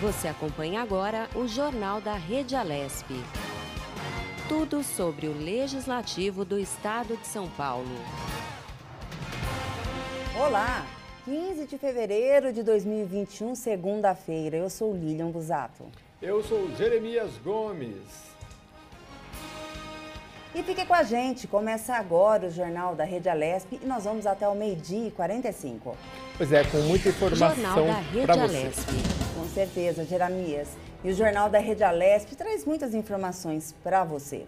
Você acompanha agora o Jornal da Rede Alesp. Tudo sobre o Legislativo do Estado de São Paulo. Olá! 15 de fevereiro de 2021, segunda-feira. Eu sou Lilian Busato. Eu sou Jeremias Gomes. E fique com a gente, começa agora o Jornal da Rede Alesp e nós vamos até o 12h45. Pois é, com muita informação Jornal da Rede para você. Alesp. Com certeza, Jeremias. E o Jornal da Rede Alesp traz muitas informações para você.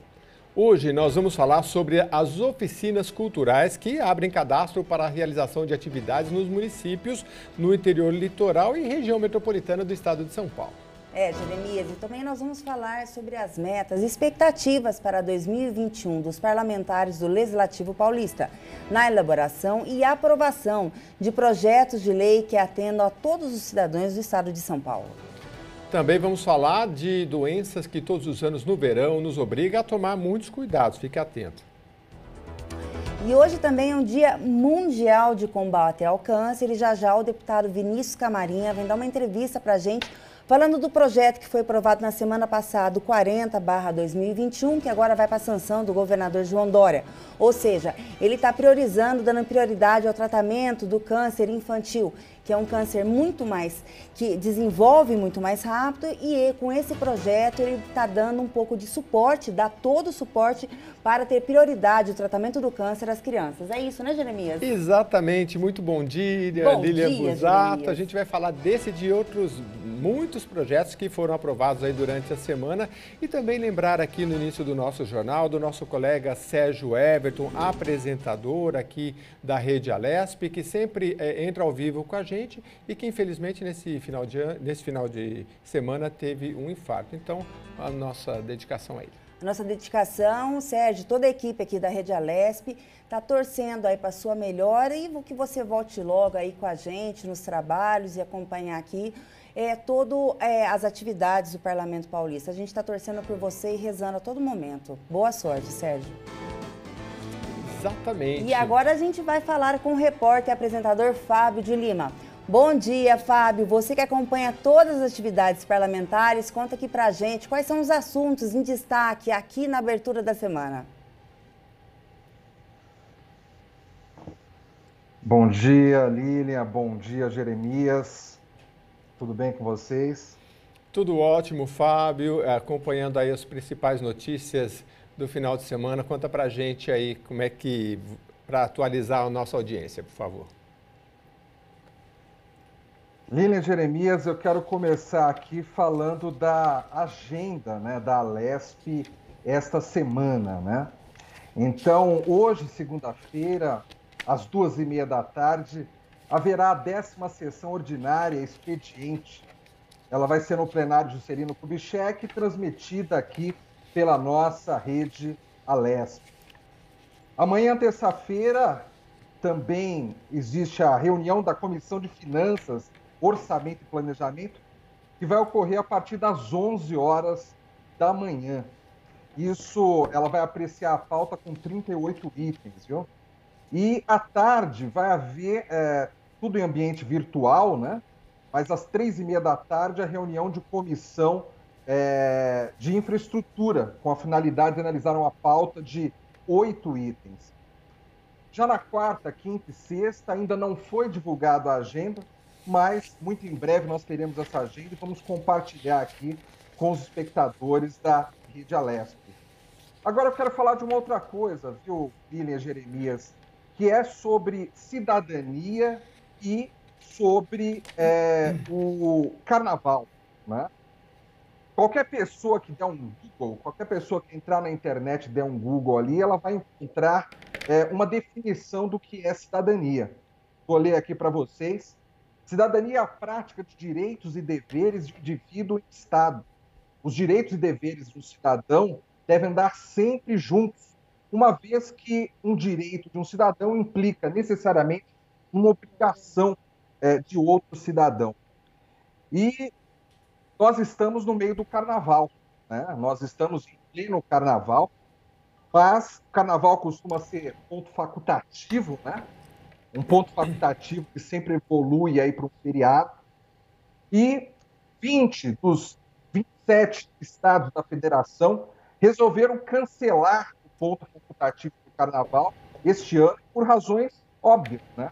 Hoje nós vamos falar sobre as oficinas culturais que abrem cadastro para a realização de atividades nos municípios, no interior litoral e região metropolitana do estado de São Paulo. Jeremias, e também nós vamos falar sobre as metas e expectativas para 2021 dos parlamentares do Legislativo Paulista, na elaboração e aprovação de projetos de lei que atendam a todos os cidadãos do estado de São Paulo. Também vamos falar de doenças que todos os anos no verão nos obriga a tomar muitos cuidados, fique atento. E hoje também é um dia mundial de combate ao câncer e já o deputado Vinícius Camarinha vem dar uma entrevista para a gente falando do projeto que foi aprovado na semana passada, o 40/2021, que agora vai para a sanção do governador João Dória. Ou seja, ele está priorizando, dando prioridade ao tratamento do câncer infantil, que é um câncer que desenvolve muito mais rápido e com esse projeto ele está dando um pouco de suporte, dá todo o suporte para ter prioridade o tratamento do câncer às crianças. É isso, né, Jeremias? Exatamente. Muito bom dia, Lilian Busato. A gente vai falar desse e de outros muitos projetos que foram aprovados aí durante a semana e também lembrar aqui no início do nosso jornal do nosso colega Sérgio Everton, apresentador aqui da Rede Alesp, que sempre entra ao vivo com a gente e que infelizmente nesse final de semana teve um infarto. Então, a nossa dedicação a ele. Nossa dedicação, Sérgio, toda a equipe aqui da Rede Alesp está torcendo aí para a sua melhora e que você volte logo aí com a gente nos trabalhos e acompanhar aqui as atividades do Parlamento Paulista. A gente está torcendo por você e rezando a todo momento. Boa sorte, Sérgio. Exatamente. E agora a gente vai falar com o repórter e apresentador Fábio de Lima. Bom dia, Fábio. Você que acompanha todas as atividades parlamentares, conta aqui pra gente quais são os assuntos em destaque aqui na abertura da semana. Bom dia, Lilian. Bom dia, Jeremias. Tudo bem com vocês? Tudo ótimo, Fábio. Acompanhando aí as principais notícias do final de semana. Conta pra gente aí como é que, para atualizar a nossa audiência, por favor. Lilian, Jeremias, eu quero começar aqui falando da agenda, né, da Alesp esta semana, né? Então, hoje, segunda-feira, às 2h30 da tarde, haverá a 10ª sessão ordinária expediente. Ela vai ser no plenário Juscelino Kubitschek, transmitida aqui pela nossa rede Alesp. Amanhã, terça-feira, também existe a reunião da Comissão de Finanças, Orçamento e Planejamento, que vai ocorrer a partir das 11 horas da manhã. Ela vai apreciar a pauta com 38 itens, viu? E à tarde vai haver tudo em ambiente virtual, né? Mas às 3h30 da tarde a reunião de comissão de infraestrutura, com a finalidade de analisar uma pauta de 8 itens. Já na quarta, quinta e sexta ainda não foi divulgada a agenda, mas muito em breve nós teremos essa agenda e vamos compartilhar aqui com os espectadores da Rede Alesp. Agora eu quero falar de uma outra coisa, viu, Lilian, Jeremias, que é sobre cidadania e sobre o carnaval, né? Qualquer pessoa que der um Google, qualquer pessoa que entrar na internet e der um Google ali, ela vai encontrar uma definição do que é cidadania. Vou ler aqui para vocês. Cidadania é a prática de direitos e deveres de indivíduo e Estado. Os direitos e deveres do cidadão devem andar sempre juntos, uma vez que um direito de um cidadão implica necessariamente uma obrigação de outro cidadão. E nós estamos no meio do carnaval, né? Nós estamos em pleno carnaval, mas o carnaval costuma ser ponto facultativo, né? Um ponto facultativo que sempre evolui aí para um feriado. E 20 dos 27 estados da federação resolveram cancelar o ponto facultativo do Carnaval este ano por razões óbvias, né?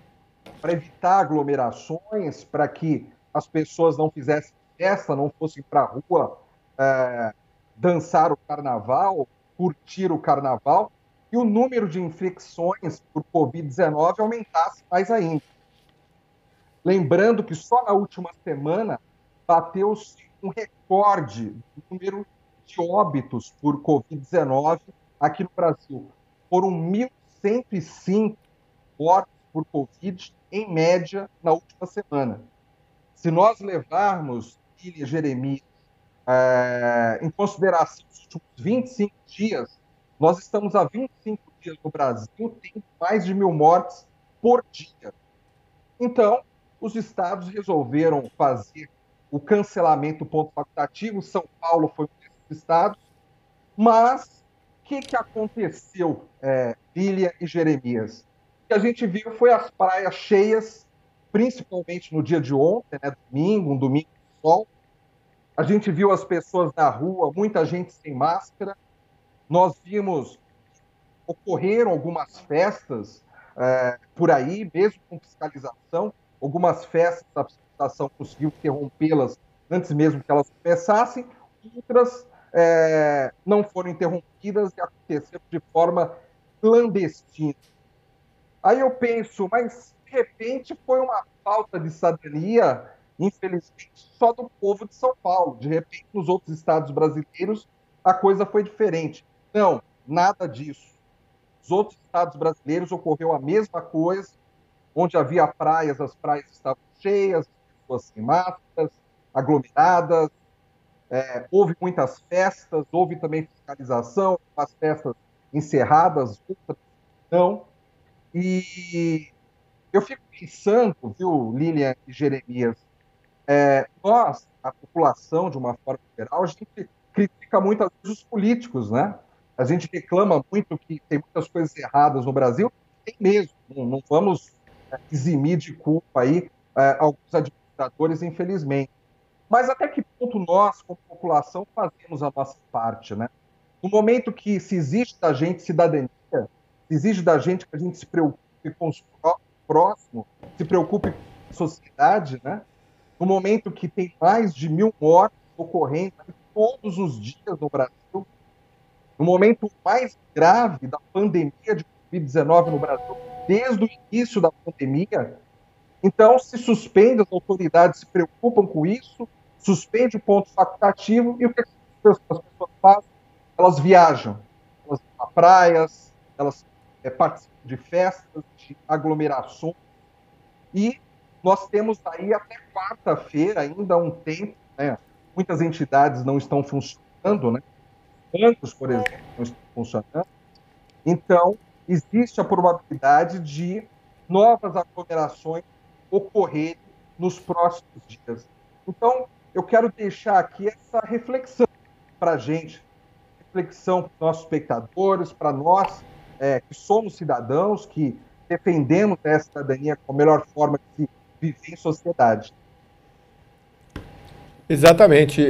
Para evitar aglomerações, para que as pessoas não fizessem festa, não fossem para a rua dançar o Carnaval, curtir o Carnaval, e o número de infecções por Covid-19 aumentasse mais ainda. Lembrando que só na última semana bateu-se um recorde do número de óbitos por Covid-19 aqui no Brasil. Foram 1.105 mortes por Covid, em média, na última semana. Se nós levarmos, Lília, Jeremias, em consideração os últimos 25 dias, nós estamos há 25 dias no Brasil, tem mais de 1.000 mortes por dia. Então, os estados resolveram fazer o cancelamento do ponto facultativo. São Paulo foi um desses estados. Mas o que aconteceu, Lília e Jeremias? O que a gente viu foi as praias cheias, principalmente no dia de ontem, né, domingo, um domingo de sol. A gente viu as pessoas na rua, muita gente sem máscara. Nós vimos ocorreram algumas festas por aí, mesmo com fiscalização. Algumas festas a fiscalização conseguiu interrompê-las antes mesmo que elas começassem. Outras não foram interrompidas e aconteceram de forma clandestina. Aí eu penso, mas de repente foi uma falta de cidadania, infelizmente, só do povo de São Paulo. De repente, nos outros estados brasileiros, a coisa foi diferente. Não, nada disso. Nos outros estados brasileiros ocorreu a mesma coisa, onde havia praias, as praias estavam cheias, pessoas sem máscaras, aglomeradas, houve muitas festas, houve também fiscalização, as festas encerradas, outras não. E eu fico pensando, viu, Lilian e Jeremias, nós, a população, de uma forma geral, a gente critica muitas vezes os políticos, né? A gente reclama muito que tem muitas coisas erradas no Brasil, tem mesmo, não vamos eximir de culpa aí alguns administradores, infelizmente. Mas até que ponto nós, como população, fazemos a nossa parte, né? No momento que se exige da gente cidadania, se exige da gente que a gente se preocupe com o próximo, se preocupe com a sociedade, né? No momento que tem mais de 1.000 mortes ocorrendo todos os dias no Brasil, no momento mais grave da pandemia de Covid-19 no Brasil, desde o início da pandemia, então se suspende, as autoridades se preocupam com isso, suspende o ponto facultativo, e o que as pessoas fazem? Elas viajam, elas vão a praias, elas participam de festas, de aglomerações, e nós temos aí até quarta-feira ainda um tempo, né? Muitas entidades não estão funcionando, né? Bancos, por exemplo, não estão funcionando. Então, existe a probabilidade de novas aglomerações ocorrerem nos próximos dias. Então, eu quero deixar aqui essa reflexão para a gente, reflexão para os nossos espectadores, para nós que somos cidadãos, que defendemos essa cidadania como a melhor forma de se viver em sociedade. Exatamente,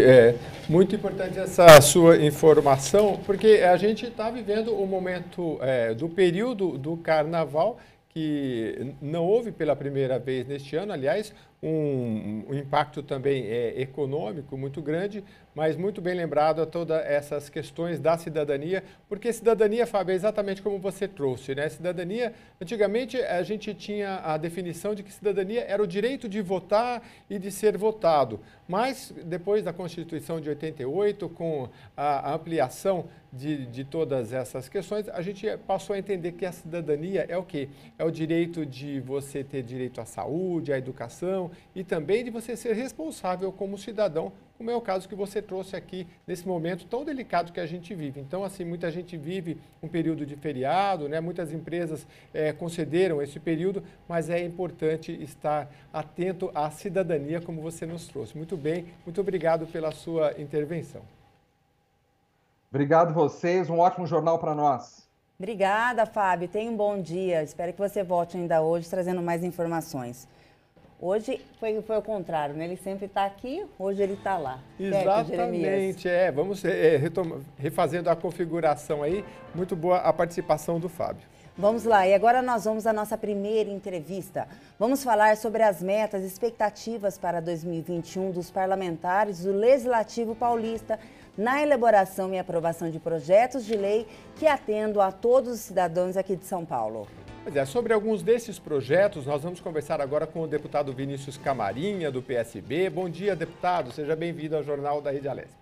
muito importante essa sua informação, porque a gente está vivendo o momento do período do Carnaval, que não houve pela primeira vez neste ano, aliás, um impacto também econômico muito grande, mas muito bem lembrado a todas essas questões da cidadania, porque cidadania, Fábio, é exatamente como você trouxe, né? Cidadania, antigamente a gente tinha a definição de que cidadania era o direito de votar e de ser votado, mas depois da Constituição de 88, com a ampliação de todas essas questões, a gente passou a entender que a cidadania é o quê? É o direito de você ter direito à saúde, à educação e também de você ser responsável como cidadão, como é o caso que você trouxe aqui nesse momento tão delicado que a gente vive. Então, assim, muita gente vive um período de feriado, né? Muitas empresas concederam esse período, mas é importante estar atento à cidadania, como você nos trouxe. Muito bem, muito obrigado pela sua intervenção. Obrigado a vocês, um ótimo jornal para nós. Obrigada, Fábio. Tenha um bom dia. Espero que você volte ainda hoje trazendo mais informações. Hoje foi o contrário, né? Ele sempre está aqui, hoje ele está lá. Exatamente, vamos refazendo a configuração aí. Muito boa a participação do Fábio. Vamos lá, e agora nós vamos à nossa primeira entrevista. Vamos falar sobre as metas e expectativas para 2021 dos parlamentares do Legislativo Paulista na elaboração e aprovação de projetos de lei que atendam a todos os cidadãos aqui de São Paulo. Pois é, sobre alguns desses projetos, nós vamos conversar agora com o deputado Vinícius Camarinha, do PSB. Bom dia, deputado. Seja bem-vindo ao Jornal da Rede Alesp.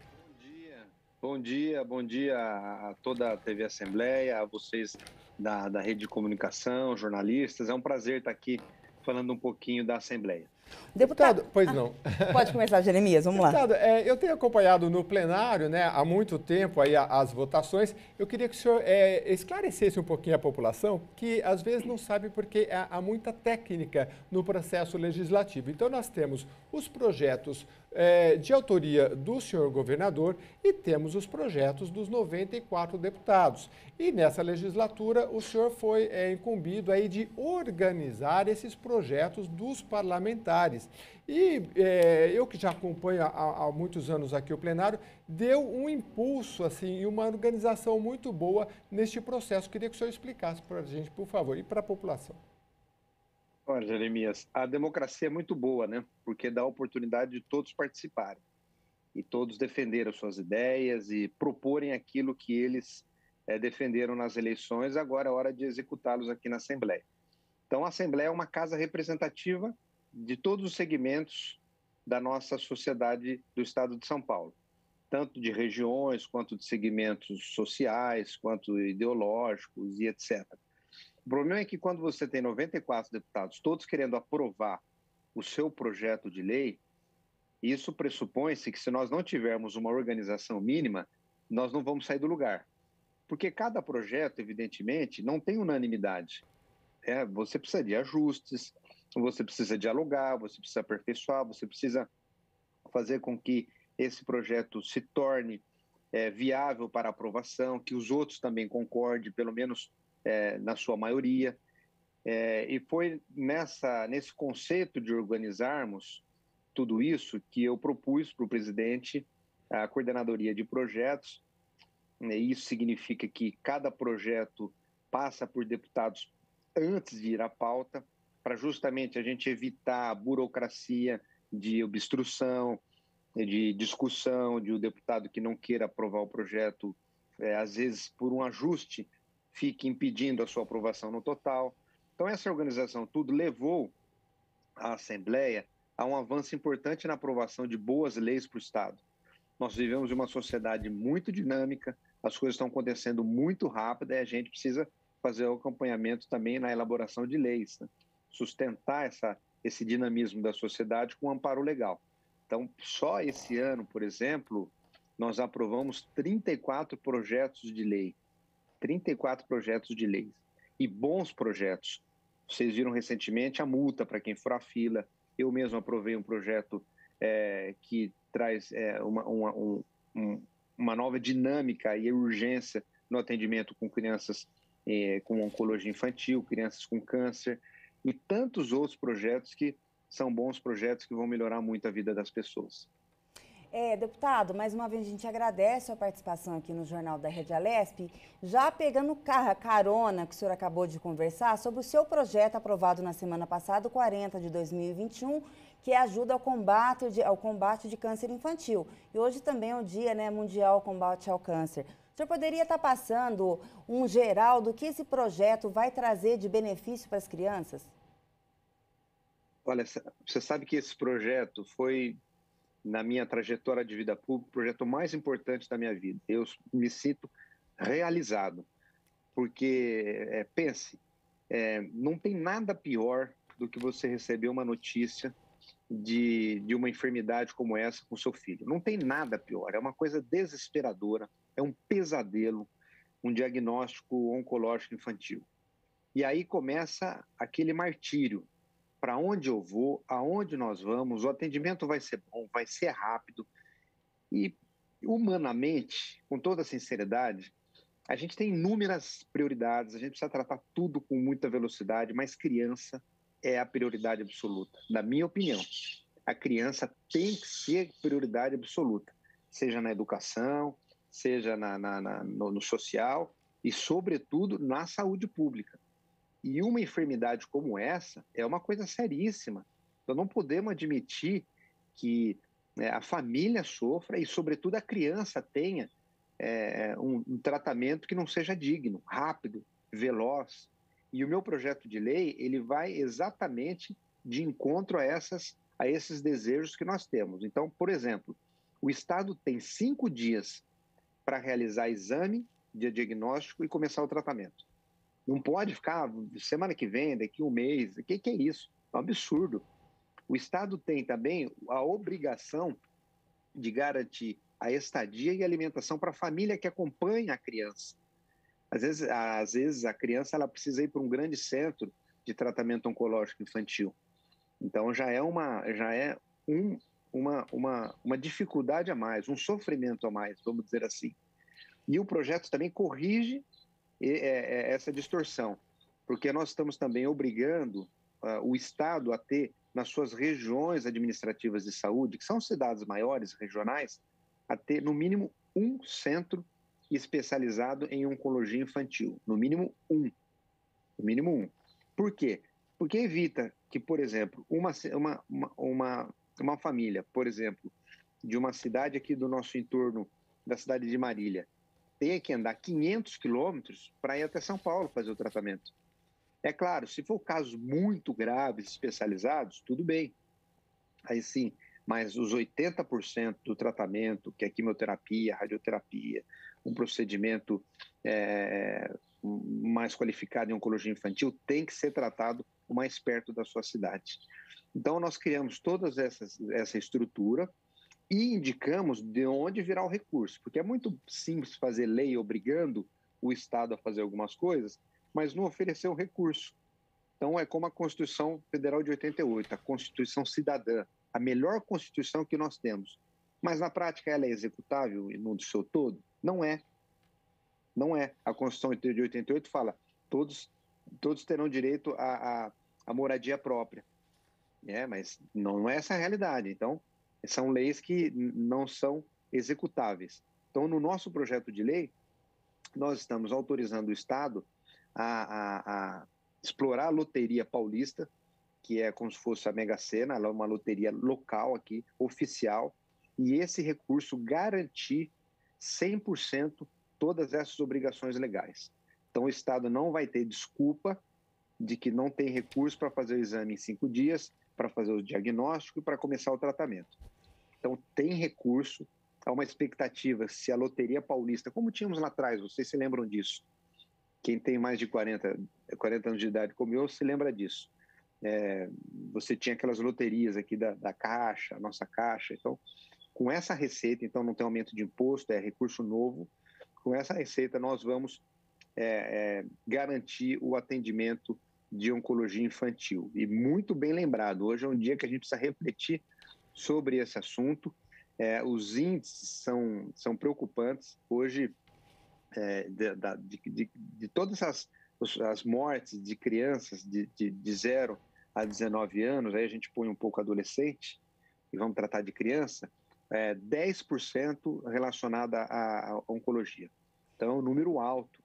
Bom dia a toda a TV Assembleia, a vocês da Rede de Comunicação, jornalistas. É um prazer estar aqui falando um pouquinho da Assembleia. Deputado, pois não. Pode começar, Jeremias, vamos lá. Deputado, eu tenho acompanhado no plenário, né, há muito tempo aí as votações. Eu queria que o senhor esclarecesse um pouquinho a população, que às vezes não sabe porque há muita técnica no processo legislativo. Então, nós temos os projetos de autoria do senhor governador e temos os projetos dos 94 deputados. E nessa legislatura, o senhor foi incumbido aí de organizar esses projetos dos parlamentares. E eu que já acompanho há muitos anos aqui o plenário, deu um impulso assim, e uma organização muito boa neste processo. Queria que o senhor explicasse para a gente, por favor, e para a população. Olha, Jeremias, a democracia é muito boa, né? Porque dá a oportunidade de todos participarem e todos defenderem as suas ideias e proporem aquilo que eles defenderam nas eleições. Agora é hora de executá-los aqui na Assembleia. Então, a Assembleia é uma casa representativa de todos os segmentos da nossa sociedade do Estado de São Paulo, tanto de regiões, quanto de segmentos sociais, quanto ideológicos e etc. O problema é que quando você tem 94 deputados, todos querendo aprovar o seu projeto de lei, isso pressupõe-se que se nós não tivermos uma organização mínima, nós não vamos sair do lugar. Porque cada projeto, evidentemente, não tem unanimidade. Você precisa de ajustes, você precisa dialogar, você precisa aperfeiçoar, você precisa fazer com que esse projeto se torne viável para aprovação, que os outros também concordem, pelo menos na sua maioria. E foi nesse conceito de organizarmos tudo isso que eu propus para o presidente a coordenadoria de projetos. Isso significa que cada projeto passa por deputados antes de ir à pauta, para justamente a gente evitar a burocracia de obstrução, de discussão, de o deputado que não queira aprovar o projeto, às vezes por um ajuste, fique impedindo a sua aprovação no total. Então, essa organização tudo levou a Assembleia a um avanço importante na aprovação de boas leis para o Estado. Nós vivemos em uma sociedade muito dinâmica, as coisas estão acontecendo muito rápido e a gente precisa fazer o acompanhamento também na elaboração de leis, né? Sustentar esse dinamismo da sociedade com um amparo legal. Então, só esse ano, por exemplo, nós aprovamos 34 projetos de lei. 34 projetos de leis. E bons projetos. Vocês viram recentemente a multa para quem for à fila. Eu mesmo aprovei um projeto que traz uma nova dinâmica e urgência no atendimento com crianças com oncologia infantil, crianças com câncer e tantos outros projetos que são bons projetos que vão melhorar muito a vida das pessoas. Deputado, mais uma vez a gente agradece a participação aqui no Jornal da Rede Alesp, já pegando carona que o senhor acabou de conversar sobre o seu projeto aprovado na semana passada, o 40 de 2021, que ajuda ao combate de câncer infantil. E hoje também é o Dia Mundial ao Combate ao Câncer. O senhor poderia estar passando um geral do que esse projeto vai trazer de benefício para as crianças? Olha, você sabe que esse projeto foi, na minha trajetória de vida pública, o projeto mais importante da minha vida. Eu me sinto realizado, porque, pense, não tem nada pior do que você receber uma notícia de uma enfermidade como essa com seu filho. Não tem nada pior, é uma coisa desesperadora, é um pesadelo, um diagnóstico oncológico infantil. E aí começa aquele martírio. Para onde eu vou, aonde nós vamos, o atendimento vai ser bom, vai ser rápido. E, humanamente, com toda sinceridade, a gente tem inúmeras prioridades, a gente precisa tratar tudo com muita velocidade, mas criança é a prioridade absoluta. Na minha opinião, a criança tem que ser prioridade absoluta, seja na educação, seja no social e, sobretudo, na saúde pública. E uma enfermidade como essa é uma coisa seríssima. Então, não podemos admitir que a família sofra e, sobretudo, a criança tenha um tratamento que não seja digno, rápido, veloz. E o meu projeto de lei, ele vai exatamente de encontro a esses desejos que nós temos. Então, por exemplo, o Estado tem 5 dias para realizar exame de diagnóstico e começar o tratamento. Não pode ficar semana que vem, daqui um mês. O que é isso? É um absurdo. O Estado tem também a obrigação de garantir a estadia e alimentação para a família que acompanha a criança. Às vezes a criança ela precisa ir para um grande centro de tratamento oncológico infantil. Então já é uma dificuldade a mais, um sofrimento a mais, vamos dizer assim. E o projeto também corrige essa distorção, porque nós estamos também obrigando o Estado a ter, nas suas regiões administrativas de saúde, que são cidades maiores, regionais, a ter no mínimo um centro especializado em oncologia infantil, no mínimo um. No mínimo um. Por quê? Porque evita que, por exemplo, uma família, por exemplo, de uma cidade aqui do nosso entorno, da cidade de Marília, tenha que andar 500 quilômetros para ir até São Paulo fazer o tratamento. É claro, se for casos muito graves, especializados, tudo bem. Aí sim, mas os 80% do tratamento, que é quimioterapia, radioterapia, um procedimento mais qualificado em oncologia infantil, tem que ser tratado o mais perto da sua cidade. Então, nós criamos toda essa estrutura e indicamos de onde virá o recurso, porque é muito simples fazer lei obrigando o Estado a fazer algumas coisas, mas não oferecer um recurso. Então, é como a Constituição Federal de 88, a Constituição Cidadã, a melhor Constituição que nós temos. Mas, na prática, ela é executável no seu todo? Não é. Não é. A Constituição de 88 fala todos terão direito à moradia própria. Mas não é essa a realidade. Então, são leis que não são executáveis. Então, no nosso projeto de lei, nós estamos autorizando o Estado a explorar a loteria paulista, que é como se fosse a Mega Sena, ela é uma loteria local aqui, oficial, e esse recurso garantir 100% todas essas obrigações legais. Então, o Estado não vai ter desculpa de que não tem recurso para fazer o exame em 5 dias, para fazer o diagnóstico e para começar o tratamento. Então, tem recurso, há uma expectativa, se a loteria paulista, como tínhamos lá atrás, vocês se lembram disso? Quem tem mais de 40 anos de idade como eu, se lembra disso. Você tinha aquelas loterias aqui da Caixa, a nossa Caixa. Então, com essa receita, então não tem aumento de imposto, é recurso novo. Com essa receita, nós vamos garantir o atendimento de oncologia infantil. E muito bem lembrado, hoje é um dia que a gente precisa refletir sobre esse assunto. Os índices são preocupantes. Hoje, de todas as mortes de crianças de 0 a 19 anos, aí a gente põe um pouco adolescente e vamos tratar de criança, 10% relacionada à oncologia. Então, é um número alto.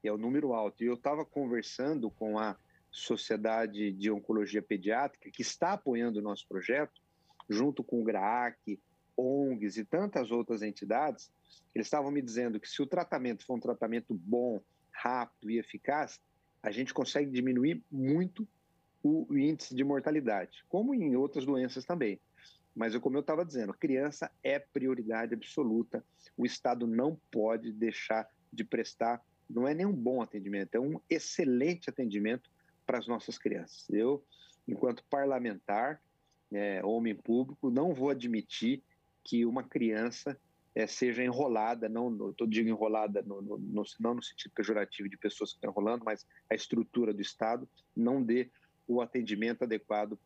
E eu estava conversando com a Sociedade de Oncologia Pediátrica, que está apoiando o nosso projeto, junto com o GRAAC, ONGs e tantas outras entidades. Eles estavam me dizendo que se o tratamento for um tratamento bom, rápido e eficaz, a gente consegue diminuir muito o índice de mortalidade, como em outras doenças também. Mas, como eu estava dizendo, a criança é prioridade absoluta. O Estado não pode deixar de prestar, não é nem um bom atendimento, é um excelente atendimento para as nossas crianças. Eu, enquanto parlamentar, homem público, não vou admitir que uma criança seja enrolada, não digo enrolada não no sentido pejorativo de pessoas que estão enrolando, mas a estrutura do Estado não dê o atendimento adequado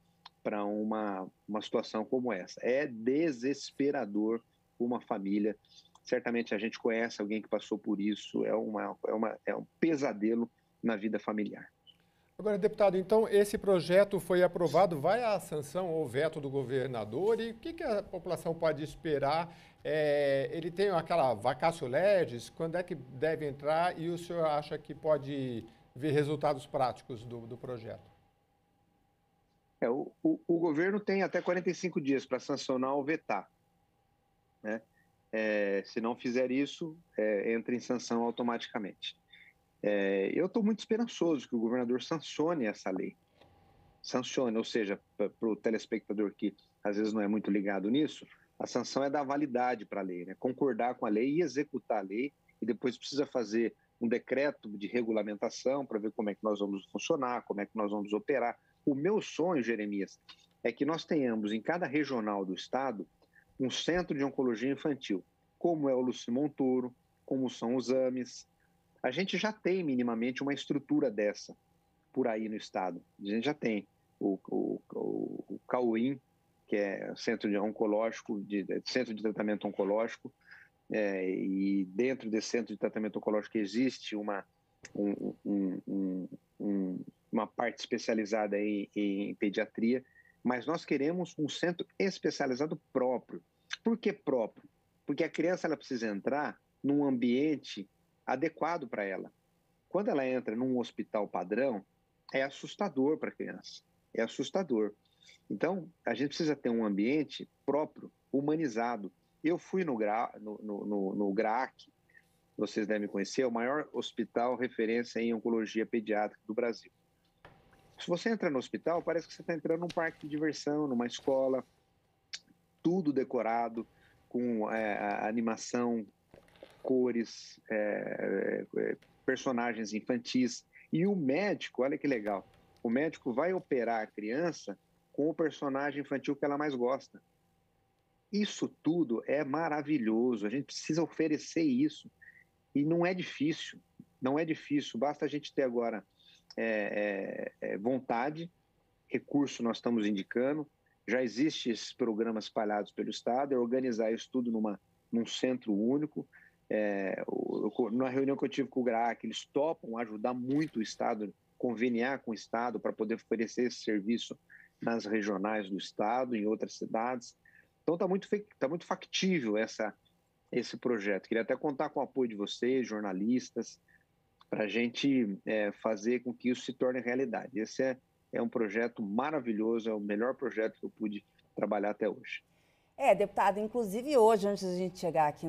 para uma situação como essa. É desesperador uma família. Certamente a gente conhece alguém que passou por isso. É um pesadelo na vida familiar. Agora, deputado, então esse projeto foi aprovado, vai à sanção ou veto do governador e o que a população pode esperar? Ele tem aquela vacatio legis, quando é que deve entrar e o senhor acha que pode ver resultados práticos do projeto? O governo tem até 45 dias para sancionar ou vetar, né? Se não fizer isso, entra em sanção automaticamente. Eu estou muito esperançoso que o governador sancione essa lei. Sancione, ou seja, para o telespectador que às vezes não é muito ligado nisso, a sanção é dar validade para a lei, né? Concordar com a lei e executar a lei, e depois precisa fazer um decreto de regulamentação para ver como é que nós vamos funcionar, como é que nós vamos operar. O meu sonho, Jeremias, é que nós tenhamos em cada regional do estado um centro de oncologia infantil, como é o Luci Montoro, como são os AMES. A gente já tem minimamente uma estrutura dessa por aí no estado. A gente já tem o CAUIM, que é Centro de Tratamento Oncológico, e dentro desse Centro de Tratamento Oncológico existe uma parte especializada em pediatria, mas nós queremos um centro especializado próprio. Por que próprio? Porque a criança ela precisa entrar num ambiente adequado para ela. Quando ela entra num hospital padrão, é assustador para a criança, é assustador. Então, a gente precisa ter um ambiente próprio, humanizado. Eu fui no GRAAC, vocês devem conhecer, é o maior hospital referência em oncologia pediátrica do Brasil. Se você entra no hospital, parece que você está entrando num parque de diversão, numa escola, tudo decorado, com animação, cores, personagens infantis. E o médico, olha que legal, o médico vai operar a criança com o personagem infantil que ela mais gosta. Isso tudo é maravilhoso, a gente precisa oferecer isso. E não é difícil, basta a gente ter agora vontade, recurso nós estamos indicando, já existem esses programas espalhados pelo estado, organizar isso tudo num centro único. Na reunião que eu tive com o GRAAC, eles topam ajudar muito o estado, conveniar com o estado para poder oferecer esse serviço nas regionais do estado, em outras cidades. Então está muito factível esse projeto. Queria até contar com o apoio de vocês, jornalistas, para a gente fazer com que isso se torne realidade. Esse é um projeto maravilhoso, é o melhor projeto que eu pude trabalhar até hoje. Deputado, inclusive hoje, antes de a gente chegar aqui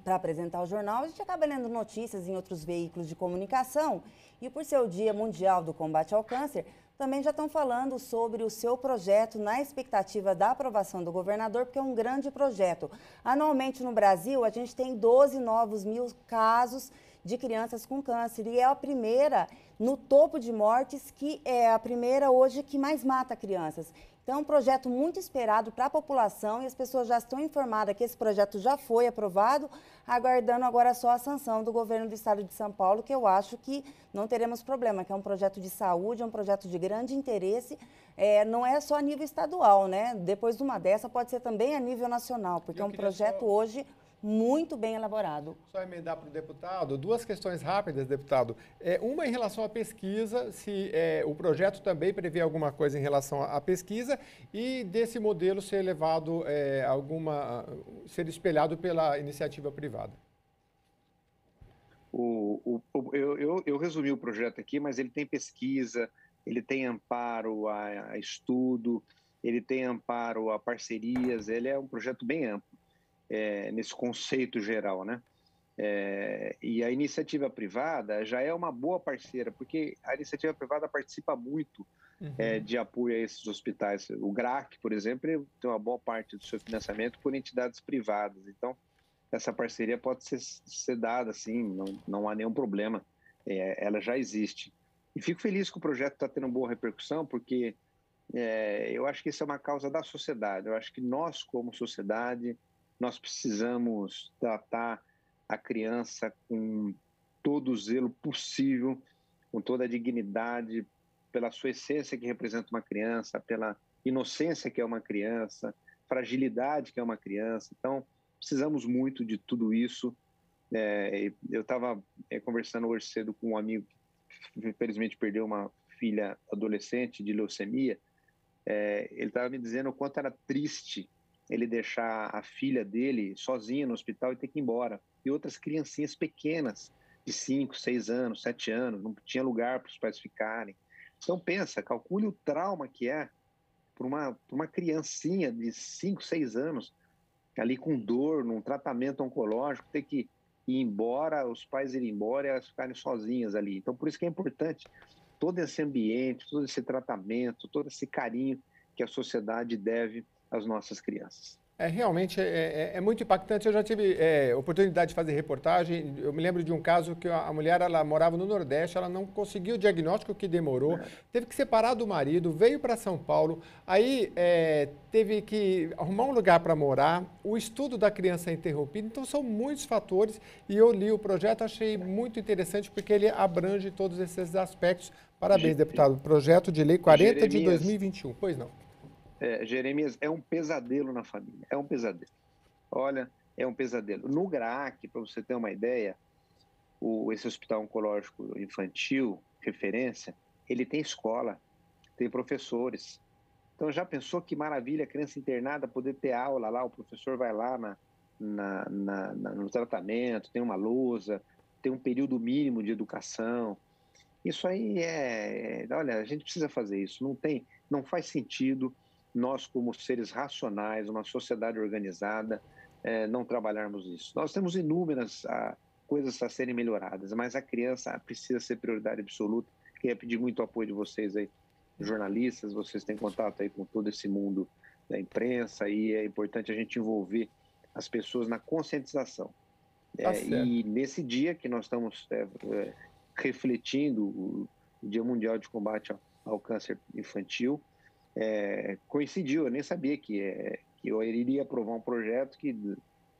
para apresentar o jornal, a gente acaba lendo notícias em outros veículos de comunicação e por ser o Dia Mundial do Combate ao Câncer, também já estão falando sobre o seu projeto na expectativa da aprovação do governador, porque é um grande projeto. Anualmente no Brasil, a gente tem 12 novos mil casos de crianças com câncer e é a primeira no topo de mortes, que é a primeira hoje que mais mata crianças. Então, é um projeto muito esperado para a população e as pessoas já estão informadas que esse projeto já foi aprovado, aguardando agora só a sanção do governo do estado de São Paulo, que eu acho que não teremos problema, que é um projeto de saúde, é um projeto de grande interesse, não é só a nível estadual, né? Depois de uma dessa pode ser também a nível nacional, porque é um projeto hoje muito bem elaborado. Só emendar para o deputado, duas questões rápidas, deputado. Uma em relação à pesquisa, se o projeto também prevê alguma coisa em relação à pesquisa e desse modelo ser levado ser espelhado pela iniciativa privada. Eu resumi o projeto aqui, mas ele tem pesquisa, ele tem amparo a estudo, ele tem amparo a parcerias, ele é um projeto bem amplo. Nesse conceito geral, né? E a iniciativa privada já é uma boa parceira, porque a iniciativa privada participa muito de apoio a esses hospitais. O GRAAC, por exemplo, tem uma boa parte do seu financiamento por entidades privadas. Então, essa parceria pode ser dada, assim, não há nenhum problema. Ela já existe. E fico feliz que o projeto está tendo boa repercussão, porque eu acho que isso é uma causa da sociedade. Eu acho que nós, como sociedade, nós precisamos tratar a criança com todo o zelo possível, com toda a dignidade, pela sua essência que representa uma criança, pela inocência que é uma criança, fragilidade que é uma criança. Então, precisamos muito de tudo isso. Eu estava conversando hoje cedo com um amigo que infelizmente perdeu uma filha adolescente de leucemia, ele estava me dizendo o quanto era triste ele deixar a filha dele sozinha no hospital e ter que ir embora. E outras criancinhas pequenas, de 5, 6 anos, 7 anos, não tinha lugar para os pais ficarem. Então pensa, calcule o trauma que é para uma criancinha de 5, 6 anos, ali com dor, num tratamento oncológico, ter que ir embora, os pais irem embora e elas ficarem sozinhas ali. Então por isso que é importante todo esse ambiente, todo esse tratamento, todo esse carinho que a sociedade deve às nossas crianças. Realmente é muito impactante. Eu já tive oportunidade de fazer reportagem. Eu me lembro de um caso que a mulher, ela morava no Nordeste, ela não conseguiu o diagnóstico, que demorou, teve que separar do marido, veio para São Paulo, aí teve que arrumar um lugar para morar, o estudo da criança é interrompido. Então são muitos fatores e eu li o projeto, achei muito interessante porque ele abrange todos esses aspectos. Parabéns, deputado. Projeto de Lei 40 de 2021. Pois não. Jeremias, é um pesadelo na família, é um pesadelo. Olha, é um pesadelo. No GRAAC, para você ter uma ideia, esse hospital oncológico infantil, referência, ele tem escola, tem professores. Então já pensou que maravilha a criança internada poder ter aula lá, o professor vai lá no tratamento, tem uma lousa, tem um período mínimo de educação. Isso aí olha, a gente precisa fazer isso, não faz sentido nós, como seres racionais, uma sociedade organizada, não trabalharmos isso. Nós temos inúmeras coisas a serem melhoradas, mas a criança precisa ser prioridade absoluta. Queria pedir muito apoio de vocês aí, jornalistas, vocês têm contato aí com todo esse mundo da imprensa e é importante a gente envolver as pessoas na conscientização. E nesse dia que nós estamos refletindo o Dia Mundial de Combate ao Câncer Infantil, coincidiu, eu nem sabia que eu iria aprovar um projeto que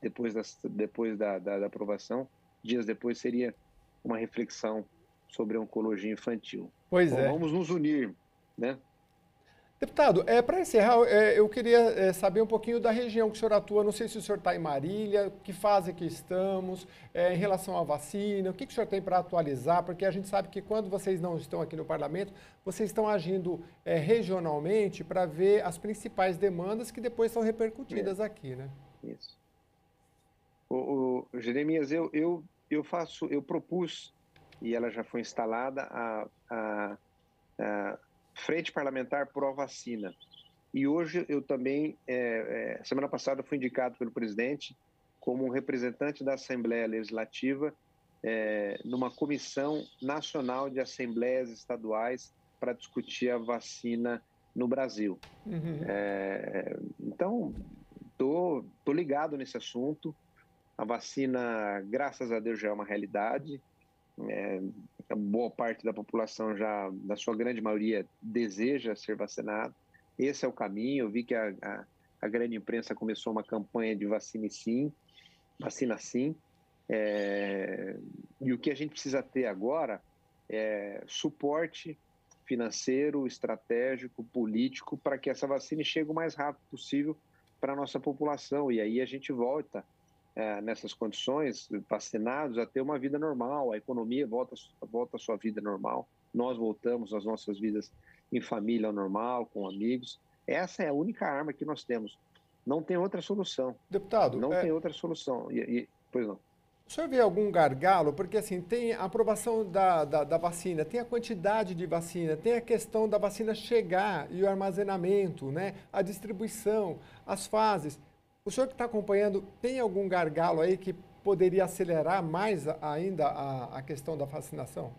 depois da aprovação, dias depois seria uma reflexão sobre a oncologia infantil. Pois vamos nos unir, né? Deputado, para encerrar, eu queria saber um pouquinho da região que o senhor atua. Não sei se o senhor está em Marília, que fase que estamos, em relação à vacina, o que o senhor tem para atualizar? Porque a gente sabe que quando vocês não estão aqui no parlamento, vocês estão agindo regionalmente para ver as principais demandas que depois são repercutidas aqui, né? Isso. Jeremias, eu propus, e ela já foi instalada, a Frente Parlamentar Pró-Vacina. E hoje eu também, semana passada, fui indicado pelo presidente como um representante da Assembleia Legislativa numa comissão nacional de assembleias estaduais para discutir a vacina no Brasil. Então, tô ligado nesse assunto. A vacina, graças a Deus, já é uma realidade. A boa parte da população já, na sua grande maioria, deseja ser vacinado. Esse é o caminho. Eu vi que a grande imprensa começou uma campanha de vacina sim. E o que a gente precisa ter agora é suporte financeiro, estratégico, político, para que essa vacina chegue o mais rápido possível para a nossa população. E aí a gente volta nessas condições, vacinados, a ter uma vida normal, a economia volta à sua vida normal, nós voltamos às nossas vidas em família normal, com amigos. Essa é a única arma que nós temos. Não tem outra solução. Deputado, não tem outra solução. Pois não. O senhor vê algum gargalo? Porque assim, tem a aprovação da vacina, tem a quantidade de vacina, tem a questão da vacina chegar e o armazenamento, né? A distribuição, as fases. O senhor que está acompanhando, tem algum gargalo aí que poderia acelerar mais ainda a questão da vacinação?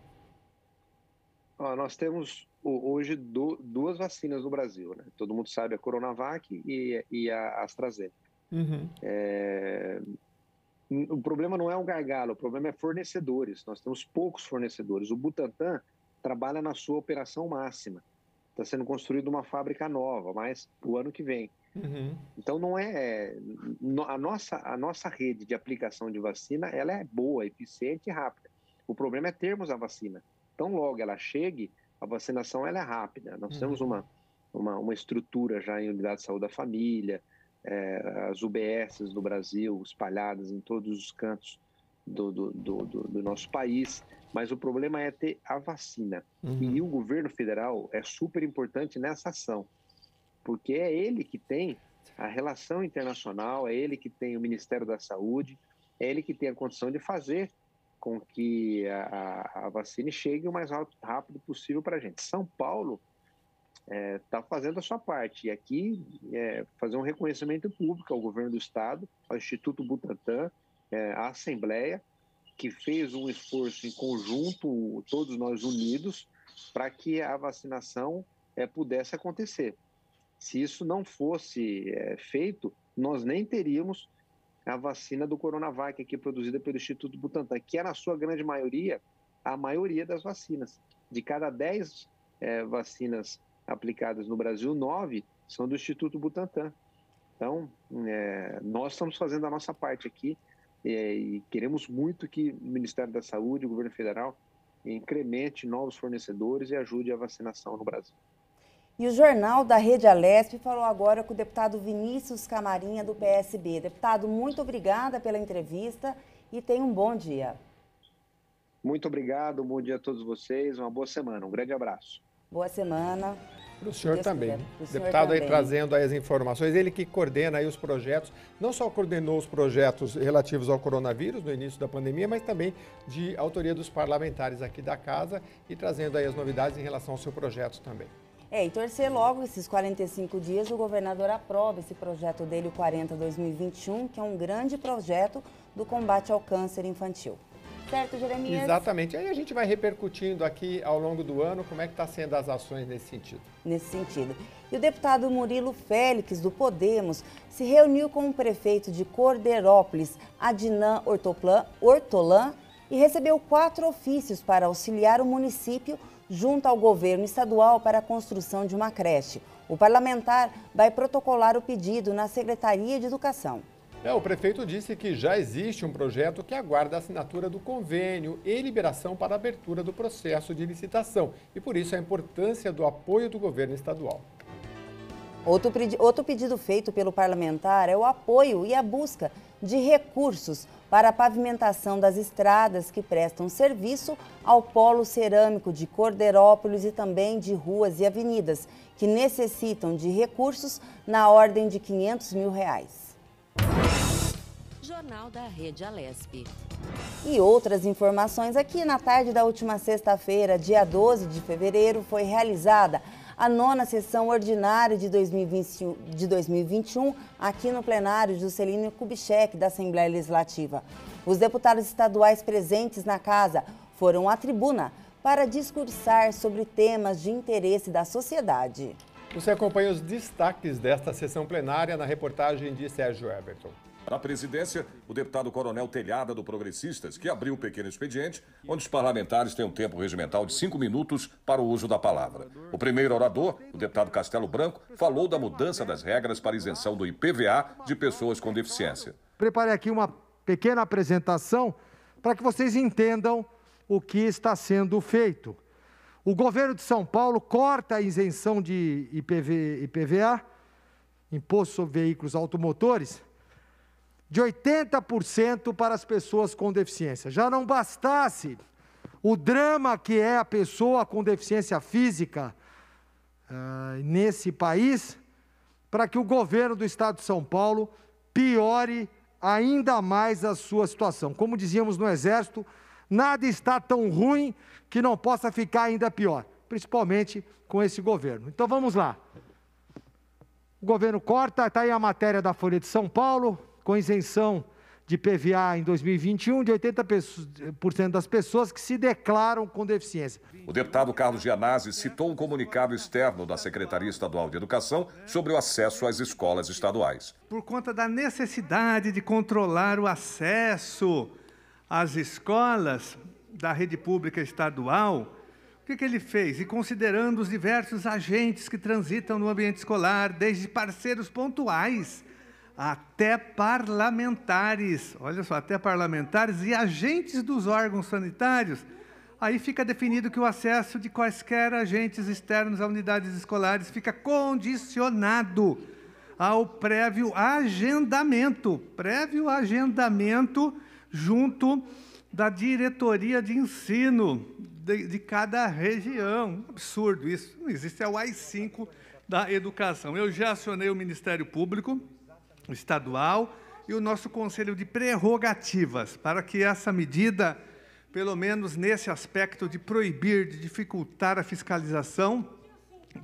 Nós temos hoje duas vacinas no Brasil, né? Todo mundo sabe, a Coronavac e a AstraZeneca. O problema não é um gargalo, o problema é fornecedores. Nós temos poucos fornecedores. O Butantan trabalha na sua operação máxima. Está sendo construída uma fábrica nova, mas o ano que vem. Então não a nossa rede de aplicação de vacina, ela é boa, eficiente e rápida. O problema é termos a vacina. Então logo ela chegue, a vacinação ela é rápida. Nós temos uma estrutura já em unidade de saúde da família, as UBSs do Brasil espalhadas em todos os cantos do nosso país, mas o problema é ter a vacina. E o governo federal é super importante nessa ação, porque é ele que tem a relação internacional, é ele que tem o Ministério da Saúde, é ele que tem a condição de fazer com que a vacina chegue o mais rápido possível para a gente. São Paulo está fazendo a sua parte, e aqui fazer um reconhecimento público ao governo do Estado, ao Instituto Butantan, à Assembleia, que fez um esforço em conjunto, todos nós unidos, para que a vacinação pudesse acontecer. Se isso não fosse feito, nós nem teríamos a vacina do Coronavac aqui produzida pelo Instituto Butantan, que é, na sua grande maioria, a maioria das vacinas. De cada 10 vacinas aplicadas no Brasil, 9 são do Instituto Butantan. Então, nós estamos fazendo a nossa parte aqui e queremos muito que o Ministério da Saúde, o governo federal, incremente novos fornecedores e ajude a vacinação no Brasil. E o Jornal da Rede Alesp falou agora com o deputado Vinícius Camarinha, do PSB. Deputado, muito obrigada pela entrevista e tenha um bom dia. Muito obrigado, bom dia a todos vocês, uma boa semana, um grande abraço. Boa semana. Para o senhor também. O deputado aí trazendo aí as informações, ele que coordena aí os projetos, não só coordenou os projetos relativos ao coronavírus no início da pandemia, mas também de autoria dos parlamentares aqui da casa e trazendo aí as novidades em relação ao seu projeto também. E torcer logo esses 45 dias o governador aprova esse projeto dele, o 40-2021, que é um grande projeto do combate ao câncer infantil. Certo, Jeremias? Exatamente. Aí a gente vai repercutindo aqui ao longo do ano como é que está sendo as ações nesse sentido. Nesse sentido. E o deputado Murilo Félix, do Podemos, se reuniu com o prefeito de Cordeirópolis, Adnan Hortolã, e recebeu 4 ofícios para auxiliar o município junto ao governo estadual para a construção de uma creche. O parlamentar vai protocolar o pedido na Secretaria de Educação. O prefeito disse que já existe um projeto que aguarda a assinatura do convênio e liberação para a abertura do processo de licitação. E por isso a importância do apoio do governo estadual. Outro pedido feito pelo parlamentar é o apoio e a busca de recursos para a pavimentação das estradas que prestam serviço ao polo cerâmico de Cordeirópolis e também de ruas e avenidas, que necessitam de recursos na ordem de R$500 mil. Jornal da Rede Alesp. E outras informações aqui na tarde da última sexta-feira, dia 12 de fevereiro, foi realizada a 9ª sessão ordinária de 2021 aqui no plenário Juscelino Kubitschek da Assembleia Legislativa. Os deputados estaduais presentes na casa foram à tribuna para discursar sobre temas de interesse da sociedade. Você acompanha os destaques desta sessão plenária na reportagem de Sérgio Everton. Para a presidência, o deputado Coronel Telhada, do Progressistas, que abriu um pequeno expediente, onde os parlamentares têm um tempo regimental de 5 minutos para o uso da palavra. O primeiro orador, o deputado Castelo Branco, falou da mudança das regras para isenção do IPVA de pessoas com deficiência. Preparei aqui uma pequena apresentação para que vocês entendam o que está sendo feito. O governo de São Paulo corta a isenção de IPVA, Imposto sobre Veículos Automotores, de 80% para as pessoas com deficiência. Já não bastasse o drama que é a pessoa com deficiência física nesse país, para que o governo do Estado de São Paulo piore ainda mais a sua situação. Como dizíamos no Exército, nada está tão ruim que não possa ficar ainda pior, principalmente com esse governo. Então vamos lá. O governo corta, está aí a matéria da Folha de São Paulo, com isenção de PVA em 2021 de 80% das pessoas que se declaram com deficiência. O deputado Carlos Gianazzi citou um comunicado externo da Secretaria Estadual de Educação sobre o acesso às escolas estaduais. Por conta da necessidade de controlar o acesso às escolas da rede pública estadual, o que ele fez? E considerando os diversos agentes que transitam no ambiente escolar, desde parceiros pontuais até parlamentares, olha só, até parlamentares e agentes dos órgãos sanitários, aí fica definido que o acesso de quaisquer agentes externos a unidades escolares fica condicionado ao prévio agendamento junto da diretoria de ensino de cada região. Absurdo isso, não existe, é o AI-5 da educação. Eu já acionei o Ministério Público Estadual e o nosso Conselho de Prerrogativas para que essa medida, pelo menos nesse aspecto de proibir, de dificultar a fiscalização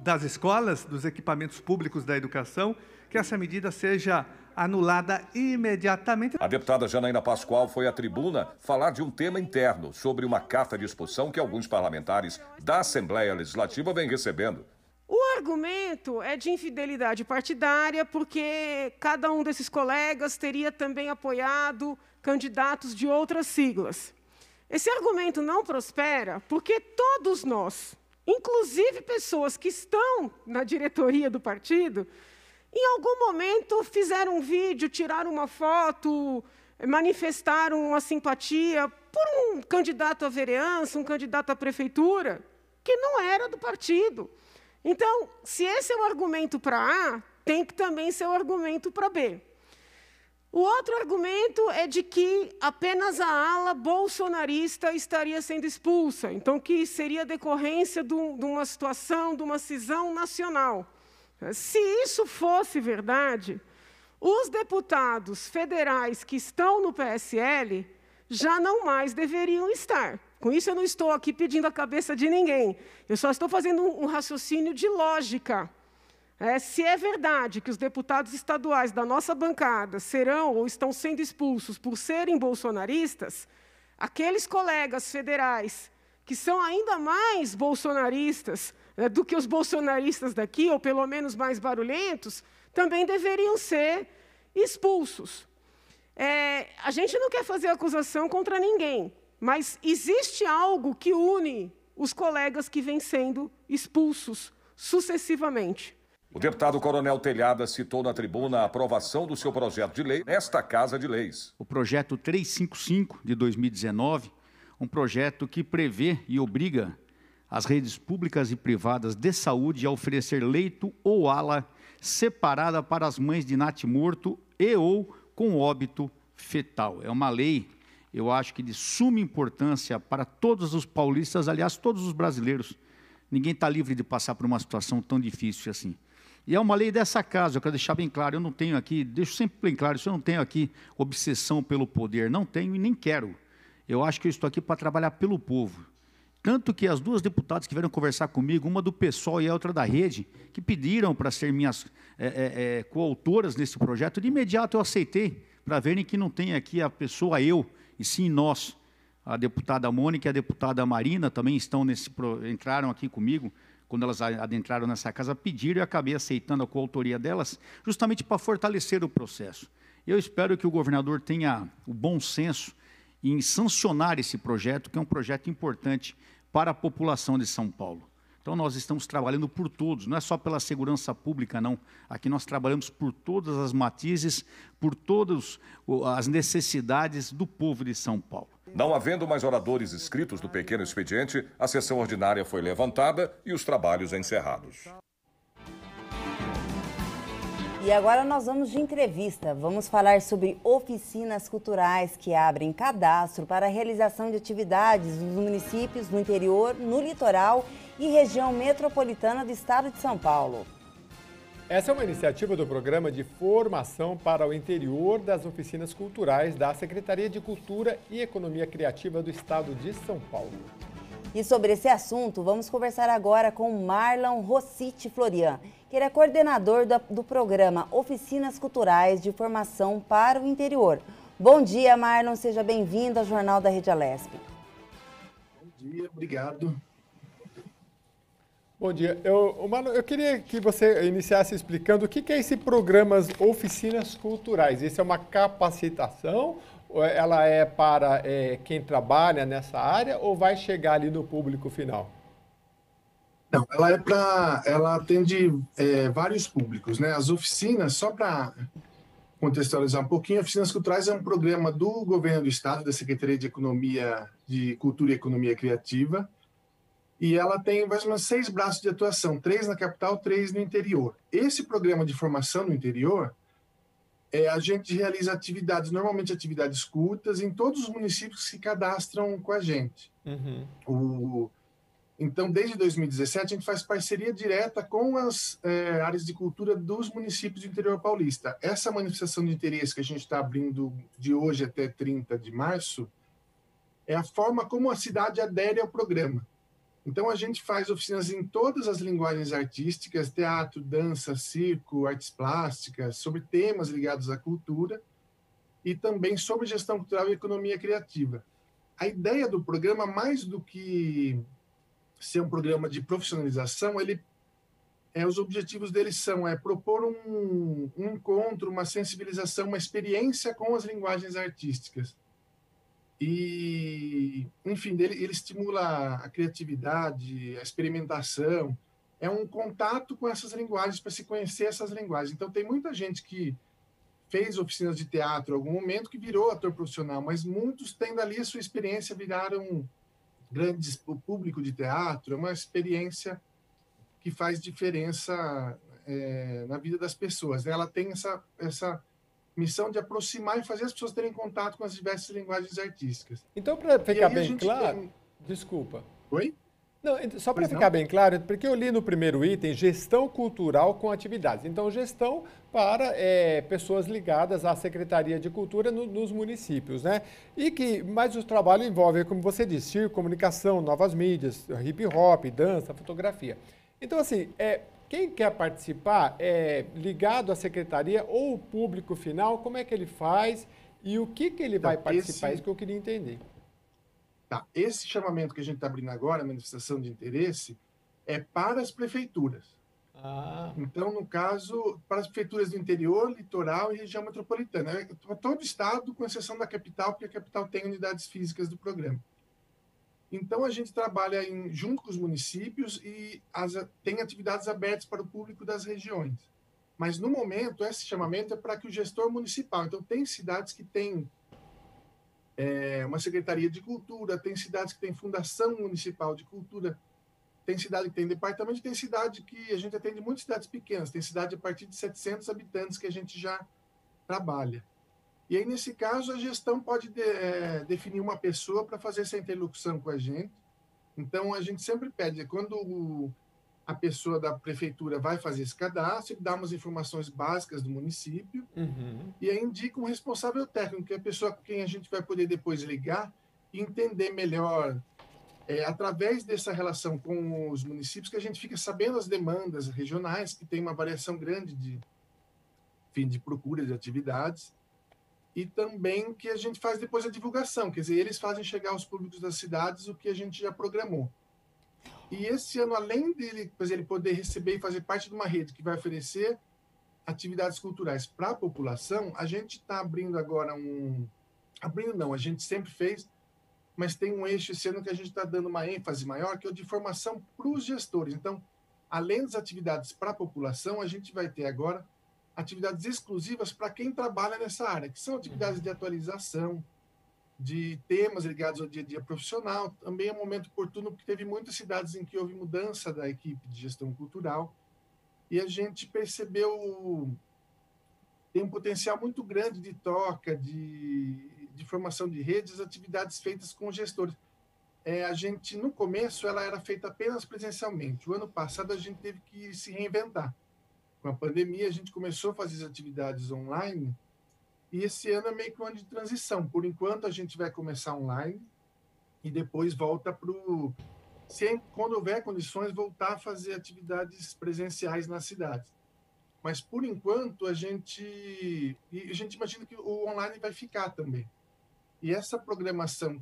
das escolas, dos equipamentos públicos da educação, que essa medida seja anulada imediatamente. A deputada Janaína Pascoal foi à tribuna falar de um tema interno sobre uma carta de expulsão que alguns parlamentares da Assembleia Legislativa vêm recebendo. O argumento é de infidelidade partidária, porque cada um desses colegas teria também apoiado candidatos de outras siglas. Esse argumento não prospera porque todos nós, inclusive pessoas que estão na diretoria do partido, em algum momento fizeram um vídeo, tiraram uma foto, manifestaram uma simpatia por um candidato à vereança, um candidato à prefeitura, que não era do partido. Então, se esse é o argumento para A, tem que também ser o argumento para B. O outro argumento é de que apenas a ala bolsonarista estaria sendo expulsa, então que seria decorrência de uma situação, de uma cisão nacional. Se isso fosse verdade, os deputados federais que estão no PSL já não mais deveriam estar. Com isso, eu não estou aqui pedindo a cabeça de ninguém. Eu só estou fazendo um raciocínio de lógica. Se é verdade que os deputados estaduais da nossa bancada serão ou estão sendo expulsos por serem bolsonaristas, aqueles colegas federais que são ainda mais bolsonaristas do que os bolsonaristas daqui, ou pelo menos mais barulhentos, também deveriam ser expulsos. A gente não quer fazer acusação contra ninguém, mas existe algo que une os colegas que vêm sendo expulsos sucessivamente. O deputado Coronel Telhada citou na tribuna a aprovação do seu projeto de lei nesta Casa de Leis. O projeto 355 de 2019, um projeto que prevê e obriga as redes públicas e privadas de saúde a oferecer leito ou ala separada para as mães de natimorto e ou com óbito fetal. É uma lei, eu acho que de suma importância para todos os paulistas, aliás, todos os brasileiros. Ninguém está livre de passar por uma situação tão difícil assim. E é uma lei dessa casa, eu quero deixar bem claro, eu não tenho aqui, deixo sempre bem claro, eu não tenho aqui obsessão pelo poder, não tenho e nem quero. Eu acho que eu estou aqui para trabalhar pelo povo. Tanto que as duas deputadas que vieram conversar comigo, uma do PSOL e a outra da Rede, que pediram para ser minhas coautoras nesse projeto, de imediato eu aceitei, para verem que não tem aqui a pessoa eu, e sim nós. A deputada Mônica e a deputada Marina também entraram aqui comigo, quando elas adentraram nessa casa, pediram e eu acabei aceitando a coautoria delas, justamente para fortalecer o processo. Eu espero que o governador tenha o bom senso em sancionar esse projeto, que é um projeto importante para a população de São Paulo. Então, nós estamos trabalhando por todos, não é só pela segurança pública, não. Aqui nós trabalhamos por todas as matizes, por todas as necessidades do povo de São Paulo. Não havendo mais oradores inscritos do pequeno expediente, a sessão ordinária foi levantada e os trabalhos encerrados. E agora nós vamos de entrevista. Vamos falar sobre oficinas culturais que abrem cadastro para a realização de atividades nos municípios, no interior, no litoral e região metropolitana do estado de São Paulo. Essa é uma iniciativa do Programa de Formação para o Interior das Oficinas Culturais da Secretaria de Cultura e Economia Criativa do estado de São Paulo. E sobre esse assunto, vamos conversar agora com Marlon Rossiti Florian, que ele é coordenador do programa Oficinas Culturais de Formação para o Interior. Bom dia, Marlon, seja bem-vindo ao Jornal da Rede Alesp. Bom dia, obrigado. Bom dia. Marlon, eu queria que você iniciasse explicando o que é esse programa Oficinas Culturais. Isso é uma capacitação? Ela é para quem trabalha nessa área ou vai chegar ali no público final? Não, ela atende vários públicos, né? As oficinas, só para contextualizar um pouquinho, Oficinas Culturais é um programa do governo do estado, da Secretaria de Economia, de Cultura e Economia Criativa, e ela tem mais ou menos 6 braços de atuação, 3 na capital, 3 no interior. Esse programa de formação no interior a gente realiza atividades, normalmente atividades curtas, em todos os municípios que se cadastram com a gente. Então, desde 2017, a gente faz parceria direta com as áreas de cultura dos municípios do interior paulista. Essa manifestação de interesse que a gente está abrindo de hoje até 30 de março é a forma como a cidade adere ao programa. Então, a gente faz oficinas em todas as linguagens artísticas, teatro, dança, circo, artes plásticas, sobre temas ligados à cultura e também sobre gestão cultural e economia criativa. A ideia do programa, mais do que ser um programa de profissionalização, os objetivos dele são propor um encontro, uma sensibilização, uma experiência com as linguagens artísticas. E, enfim, ele estimula a criatividade, a experimentação, é um contato com essas linguagens, para se conhecer essas linguagens. Então, tem muita gente que fez oficinas de teatro em algum momento que virou ator profissional, mas muitos, tendo ali a sua experiência, viraram grandes público de teatro. É uma experiência que faz diferença na vida das pessoas, né? Ela tem essa missão de aproximar e fazer as pessoas terem contato com as diversas linguagens artísticas. Então, para ficar bem claro... Desculpa. Oi? Não, só para ficar bem claro, porque eu li no primeiro item, gestão cultural com atividades. Então, gestão para pessoas ligadas à Secretaria de Cultura nos municípios, né? Mas o trabalho envolve, como você disse, circo, comunicação, novas mídias, hip hop, dança, fotografia. Então, assim, quem quer participar, ligado à secretaria ou o público final, como é que ele faz e o que ele vai participar? Isso que eu queria entender. Tá. Esse chamamento que a gente está abrindo agora, a manifestação de interesse, é para as prefeituras. Então, no caso, para as prefeituras do interior, litoral e região metropolitana. Todo o estado, com exceção da capital, porque a capital tem unidades físicas do programa. Então, a gente trabalha junto com os municípios e tem atividades abertas para o público das regiões. Mas, no momento, esse chamamento é para que o gestor municipal... Então, tem cidades que têm uma Secretaria de Cultura, tem cidades que têm Fundação Municipal de Cultura, tem cidade que tem departamento, tem cidade que a gente atende muitas cidades pequenas, tem cidade a partir de 700 habitantes que a gente já trabalha. E aí, nesse caso, a gestão pode definir uma pessoa para fazer essa interlocução com a gente. Então, a gente sempre pede, quando a pessoa da prefeitura vai fazer esse cadastro, dá umas informações básicas do município, e aí indica um responsável técnico, que é a pessoa com quem a gente vai poder depois ligar e entender melhor, através dessa relação com os municípios, que a gente fica sabendo as demandas regionais, que tem uma variação grande de procura de atividades, e também que a gente faz depois a divulgação, quer dizer, eles fazem chegar aos públicos das cidades o que a gente já programou. E esse ano, além dele ele poder receber e fazer parte de uma rede que vai oferecer atividades culturais para a população, a gente está abrindo agora a gente sempre fez, mas tem um eixo esse ano que a gente está dando uma ênfase maior, que é o de formação para os gestores. Então, além das atividades para a população, a gente vai ter agora atividades exclusivas para quem trabalha nessa área, que são atividades de atualização, de temas ligados ao dia a dia profissional. Também é um momento oportuno, porque teve muitas cidades em que houve mudança da equipe de gestão cultural, e a gente percebeu tem um potencial muito grande de troca, de formação de redes, atividades feitas com gestores. A gente, no começo, ela era feita apenas presencialmente. O ano passado, a gente teve que se reinventar. Com a pandemia, a gente começou a fazer as atividades online, e esse ano é meio que um ano de transição. Por enquanto, a gente vai começar online e depois volta para o... Quando houver condições, voltar a fazer atividades presenciais nas cidades. Mas, por enquanto, a gente imagina que o online vai ficar também. E essa programação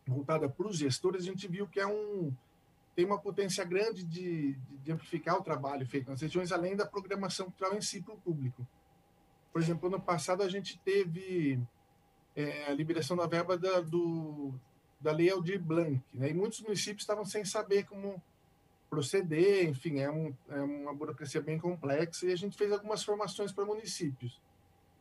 voltada para os gestores, a gente viu que tem uma potência grande de amplificar o trabalho feito nas regiões, além da programação cultural em si para o público. Por exemplo, ano passado a gente teve a liberação da verba da Lei Aldir Blanc, né? E muitos municípios estavam sem saber como proceder, enfim, é uma burocracia bem complexa, e a gente fez algumas formações para municípios.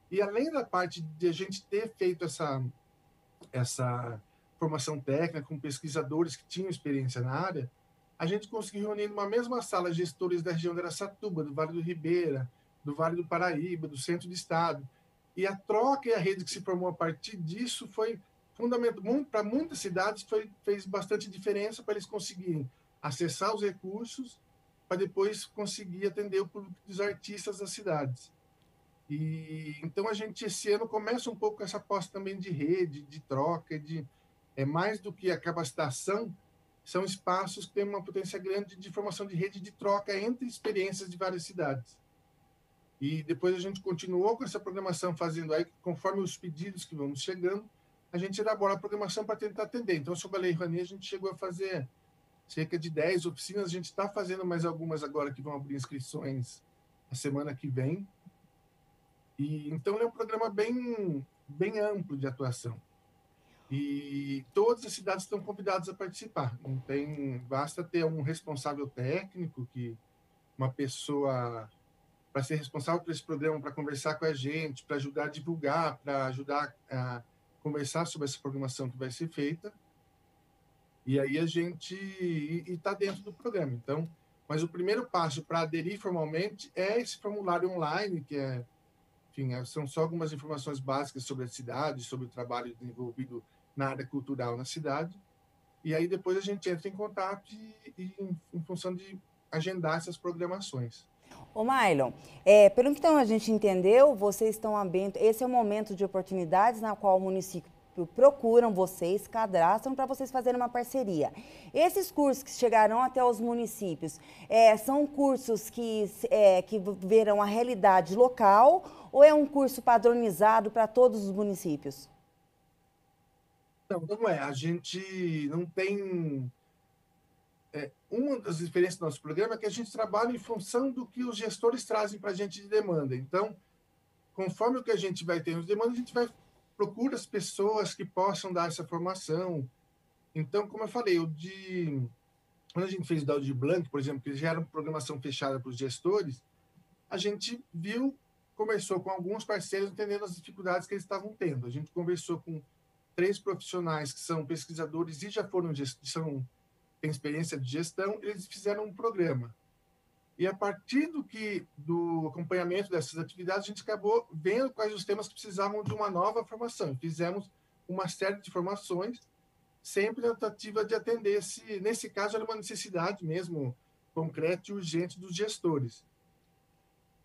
E além da parte de a gente ter feito essa formação técnica com pesquisadores que tinham experiência na área, a gente conseguiu reunir numa mesma sala gestores da região de Araçatuba, do Vale do Ribeira, do Vale do Paraíba, do centro do estado. E a troca e a rede que se formou a partir disso foi fundamental. Para muitas cidades fez bastante diferença para eles conseguirem acessar os recursos para depois conseguir atender o público dos artistas das cidades. E então a gente esse ano começa um pouco com essa aposta também de rede, de troca, é mais do que a capacitação, são espaços que têm uma potência grande de formação de rede de troca entre experiências de várias cidades. E depois a gente continuou com essa programação, fazendo aí, conforme os pedidos que vão chegando, a gente elabora a programação para tentar atender. Então, sobre a Lei Rouanet, a gente chegou a fazer cerca de 10 oficinas, a gente está fazendo mais algumas agora que vão abrir inscrições a semana que vem. E então é um programa bem amplo de atuação. E todas as cidades estão convidadas a participar. Não tem, basta ter um responsável técnico, uma pessoa para ser responsável por esse programa, para conversar com a gente, para ajudar a divulgar, para ajudar a conversar sobre essa programação que vai ser feita. E aí a gente está dentro do programa. Então, mas o primeiro passo para aderir formalmente é esse formulário online, que são só algumas informações básicas sobre a cidade, sobre o trabalho desenvolvido na área cultural na cidade. E aí depois a gente entra em contato em função de agendar essas programações. Ô, Marlon, pelo que então a gente entendeu, vocês estão abertos, esse é o momento de oportunidades na qual o município procuram vocês, cadastram para vocês fazerem uma parceria. Esses cursos que chegarão até os municípios, são cursos que verão a realidade local ou é um curso padronizado para todos os municípios? Não é. A gente não tem... uma das diferenças do nosso programa é que a gente trabalha em função do que os gestores trazem para a gente de demanda. Então, conforme o que a gente vai ter de demanda, a gente procura as pessoas que possam dar essa formação. Então, como eu falei, quando a gente fez o Aldir Blanc, por exemplo, que já era uma programação fechada para os gestores, a gente começou com alguns parceiros entendendo as dificuldades que eles estavam tendo. A gente conversou com 3 profissionais que são pesquisadores e já têm experiência de gestão, eles fizeram um programa. E a partir do acompanhamento dessas atividades, a gente acabou vendo quais os temas que precisavam de uma nova formação. Fizemos uma série de formações, sempre na tentativa de atender nesse caso, era uma necessidade mesmo concreta e urgente dos gestores.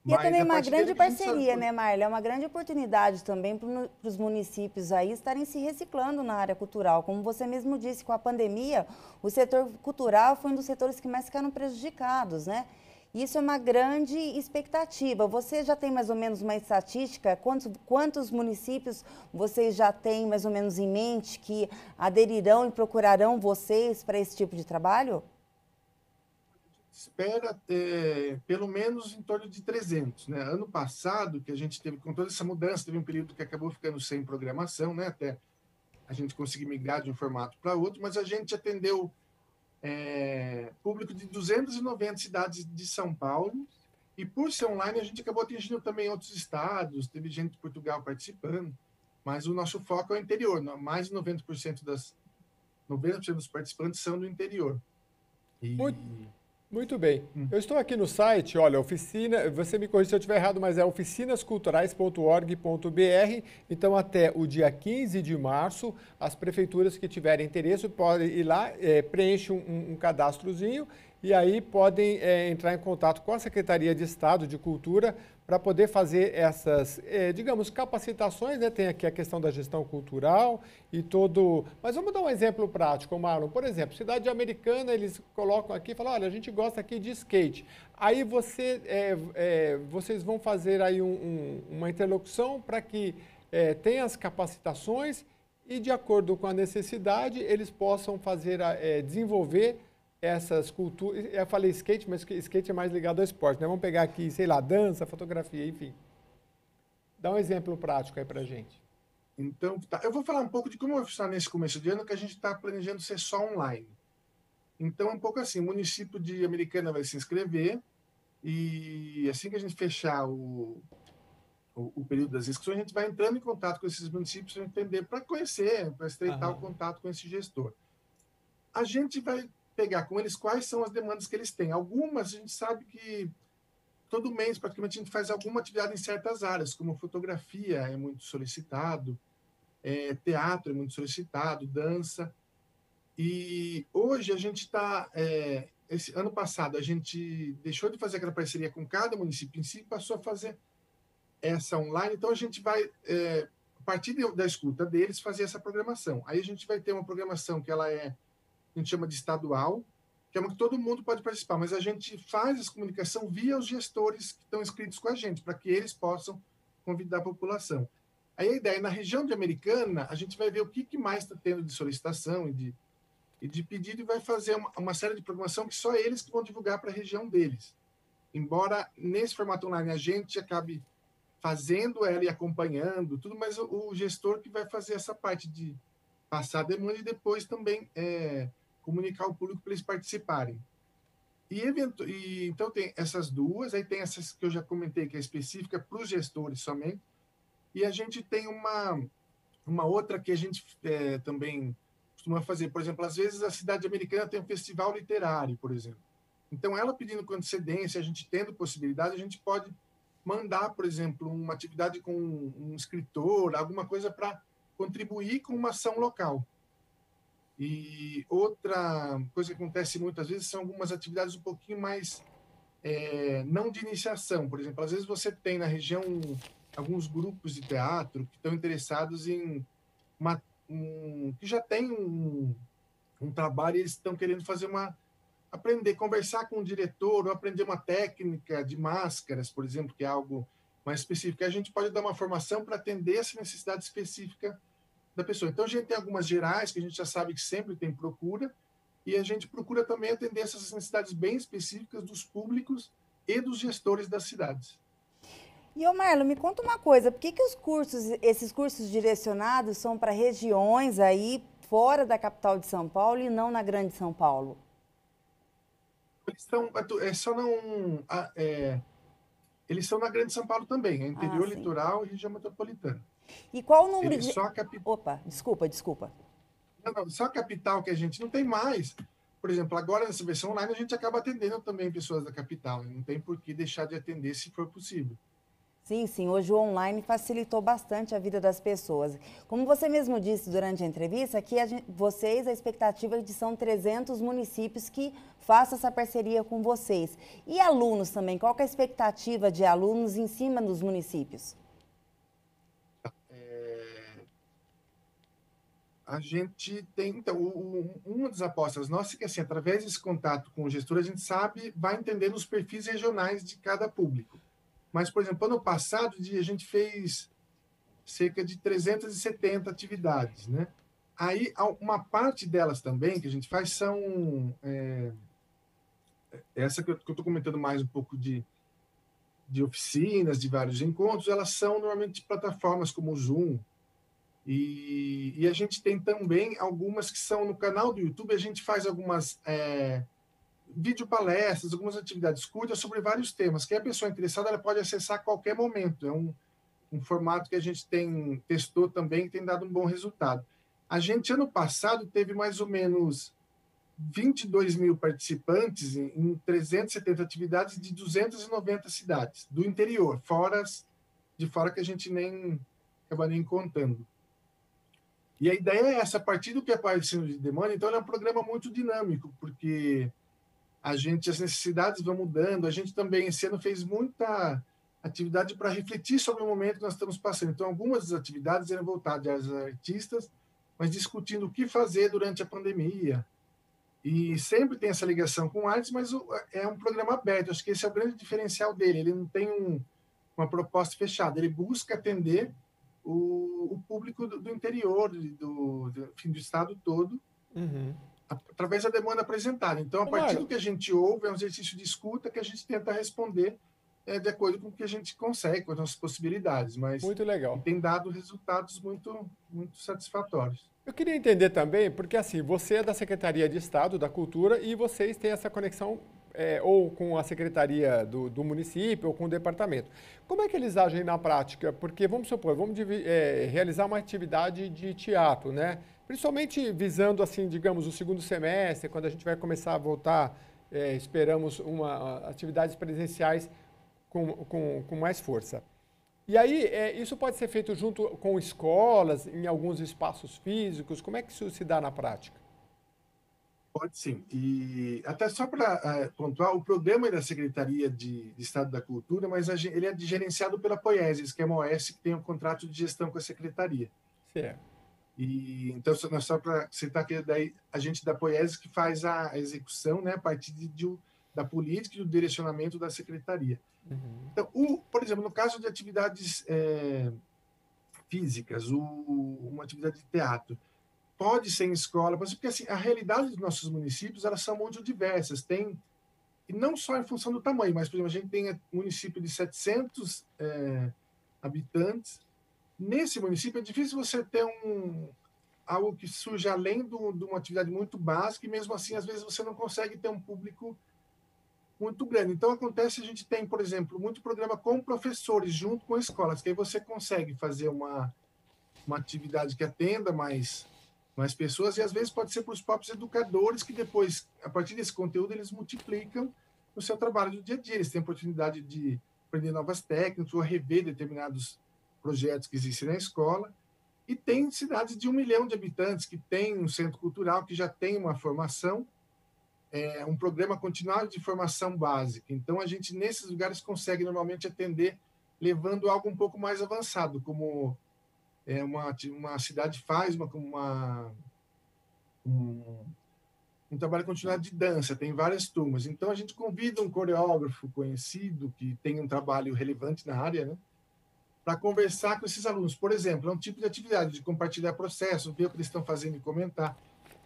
E é também uma grande parceria, né, Marla? É uma grande oportunidade também para os municípios aí estarem se reciclando na área cultural. Como você mesmo disse, com a pandemia, o setor cultural foi um dos setores que mais ficaram prejudicados, né? Isso é uma grande expectativa. Você já tem mais ou menos uma estatística? Quantos municípios vocês já têm mais ou menos em mente que aderirão e procurarão vocês para esse tipo de trabalho? Espera pelo menos em torno de 300. Né? Ano passado, que a gente teve, com toda essa mudança, teve um período que acabou ficando sem programação, né? Até a gente conseguir migrar de um formato para outro, mas a gente atendeu público de 290 cidades de São Paulo, e por ser online a gente acabou atingindo também outros estados, teve gente de Portugal participando, mas o nosso foco é o interior, mais de 90% dos participantes são do interior. Muito bem. Eu estou aqui no site, olha, oficina, você me corrija se eu estiver errado, mas é oficinasculturais.org.br. Então, até o dia 15 de março, as prefeituras que tiverem interesse podem ir lá, preenchem um cadastrozinho e aí podem entrar em contato com a Secretaria de Estado de Cultura para poder fazer essas, digamos, capacitações, né? Tem aqui a questão da gestão cultural e todo... Mas vamos dar um exemplo prático, Marlon. Por exemplo, cidade americana, eles colocam aqui e falam, olha, a gente gosta aqui de skate. Aí vocês vão fazer aí uma interlocução para que tenha as capacitações e, de acordo com a necessidade, eles possam fazer, desenvolver essas culturas. Eu falei skate, mas skate é mais ligado ao esporte, né? Vamos pegar aqui, sei lá, dança, fotografia, enfim. Dá um exemplo prático aí pra gente. Então, tá. Eu vou falar um pouco de como vai funcionar nesse começo de ano, que a gente está planejando ser só online. Então, um pouco assim, o município de Americana vai se inscrever e assim que a gente fechar o período das inscrições, a gente vai entrando em contato com esses municípios para entender, para conhecer, para estreitar o contato com esse gestor. A gente vai pegar com eles quais são as demandas que eles têm. Algumas a gente sabe que todo mês, praticamente, a gente faz alguma atividade em certas áreas, como fotografia é muito solicitado, teatro é muito solicitado, dança. E hoje a gente está... esse ano passado, a gente deixou de fazer aquela parceria com cada município em si e passou a fazer essa online. Então, a gente vai, a partir da escuta deles, fazer essa programação. Aí a gente vai ter uma programação que a gente chama de estadual, que é uma que todo mundo pode participar, mas a gente faz essa comunicação via os gestores que estão inscritos com a gente, para que eles possam convidar a população. Aí a ideia, na região de Americana, a gente vai ver o que mais está tendo de solicitação e de pedido, e vai fazer uma série de programação que só eles que vão divulgar para a região deles. Embora nesse formato online a gente acabe fazendo ela e acompanhando tudo, mas o gestor que vai fazer essa parte de passar a demanda e depois também comunicar ao público para eles participarem. Então tem essas duas, aí tem essas que eu já comentei, que é específica para os gestores somente, e a gente tem uma outra que a gente também costuma fazer. Por exemplo, às vezes a cidade americana tem um festival literário, por exemplo. Então, ela pedindo com antecedência, a gente tendo possibilidade, a gente pode mandar, por exemplo, uma atividade com um escritor, alguma coisa para contribuir com uma ação local. E outra coisa que acontece muitas vezes são algumas atividades um pouquinho mais não de iniciação. Por exemplo, às vezes você tem na região alguns grupos de teatro que estão interessados em que já tem um trabalho e eles estão querendo fazer aprender, conversar com o diretor ou aprender uma técnica de máscaras, por exemplo, que é algo mais específico. A gente pode dar uma formação para atender essa necessidade específica da pessoa. Então, a gente tem algumas gerais, que a gente já sabe que sempre tem procura, e a gente procura também atender essas necessidades bem específicas dos públicos e dos gestores das cidades. E, ô Marlon, me conta uma coisa, por que esses cursos direcionados são para regiões aí fora da capital de São Paulo e não na Grande São Paulo? Eles são na Grande São Paulo também, é interior, litoral e região metropolitana. E qual o número de... Opa, desculpa. Não, só a capital que a gente não tem mais. Por exemplo, agora nessa versão online a gente acaba atendendo também pessoas da capital. Não tem por que deixar de atender se for possível. Sim, hoje o online facilitou bastante a vida das pessoas. Como você mesmo disse durante a entrevista, aqui a expectativa é de são 300 municípios que façam essa parceria com vocês. E alunos também, qual que é a expectativa de alunos em cima dos municípios? A gente tem, então, uma das apostas nossas é que, assim, através desse contato com o gestor, a gente vai entendendo os perfis regionais de cada público. Mas, por exemplo, ano passado, a gente fez cerca de 370 atividades, né? Aí, uma parte delas também que a gente faz são... essa que eu estou comentando mais um pouco de oficinas, de vários encontros, elas são normalmente plataformas como o Zoom. E a gente tem também algumas que são no canal do YouTube, a gente faz algumas... videopalestras, algumas atividades curtas sobre vários temas, que a pessoa interessada ela pode acessar a qualquer momento. É um formato que a gente testou também e tem dado um bom resultado. A gente, ano passado, teve mais ou menos 22 mil participantes em 370 atividades de 290 cidades, do interior, de fora que a gente acaba nem contando. E a ideia é essa, a partir do que apareceu de demanda, então ele é um programa muito dinâmico, porque as necessidades vão mudando, a gente também esse ano fez muita atividade para refletir sobre o momento que nós estamos passando. Então, algumas das atividades eram voltadas aos artistas, mas discutindo o que fazer durante a pandemia. E sempre tem essa ligação com artes, mas é um programa aberto. Acho que esse é o grande diferencial dele. Ele não tem uma proposta fechada. Ele busca atender o público do interior, do estado todo, através da demanda apresentada. Então, a partir do que a gente ouve, é um exercício de escuta que a gente tenta responder de acordo com o que a gente consegue, com as nossas possibilidades. Mas muito legal. Tem dado resultados muito, muito satisfatórios. Eu queria entender também, porque assim, você é da Secretaria de Estado da Cultura e vocês têm essa conexão ou com a Secretaria do município ou com o departamento. Como é que eles agem na prática? Porque, vamos supor, vamos realizar uma atividade de teatro, né? Principalmente visando, assim, digamos, o segundo semestre, quando a gente vai começar a voltar, esperamos atividades presenciais com mais força. E aí, isso pode ser feito junto com escolas, em alguns espaços físicos? Como é que isso se dá na prática? Pode sim. E até só para pontuar, o programa é da Secretaria de Estado da Cultura, mas ele é gerenciado pela Poiesis, que é uma OS que tem um contrato de gestão com a Secretaria. Certo. E, então, só para citar que daí a gente da Poiesis que faz a execução, né, a partir da política e do direcionamento da Secretaria. Uhum. Então, por exemplo, no caso de atividades físicas, uma atividade de teatro, pode ser em escola, porque assim, a realidade dos nossos municípios, elas são muito diversas, e não só em função do tamanho, mas, por exemplo, a gente tem município de 700 habitantes. Nesse município é difícil você ter algo que surja além de uma atividade muito básica, e mesmo assim, às vezes, você não consegue ter um público muito grande. Então, acontece, a gente tem, por exemplo, muito programa com professores, junto com escolas, que aí você consegue fazer uma atividade que atenda mais pessoas, e às vezes pode ser para os próprios educadores, que depois, a partir desse conteúdo, eles multiplicam no seu trabalho do dia a dia. Eles têm a oportunidade de aprender novas técnicas ou rever determinados projetos que existem na escola. E tem cidades de 1 milhão de habitantes que tem um centro cultural, que já tem uma formação, um programa continuado de formação básica. Então, a gente, nesses lugares, consegue normalmente atender levando algo um pouco mais avançado, como uma cidade faz um trabalho continuado de dança, tem várias turmas. Então, a gente convida um coreógrafo conhecido, que tem um trabalho relevante na área, né, para conversar com esses alunos. Por exemplo, é um tipo de atividade de compartilhar processo, ver o que eles estão fazendo e comentar.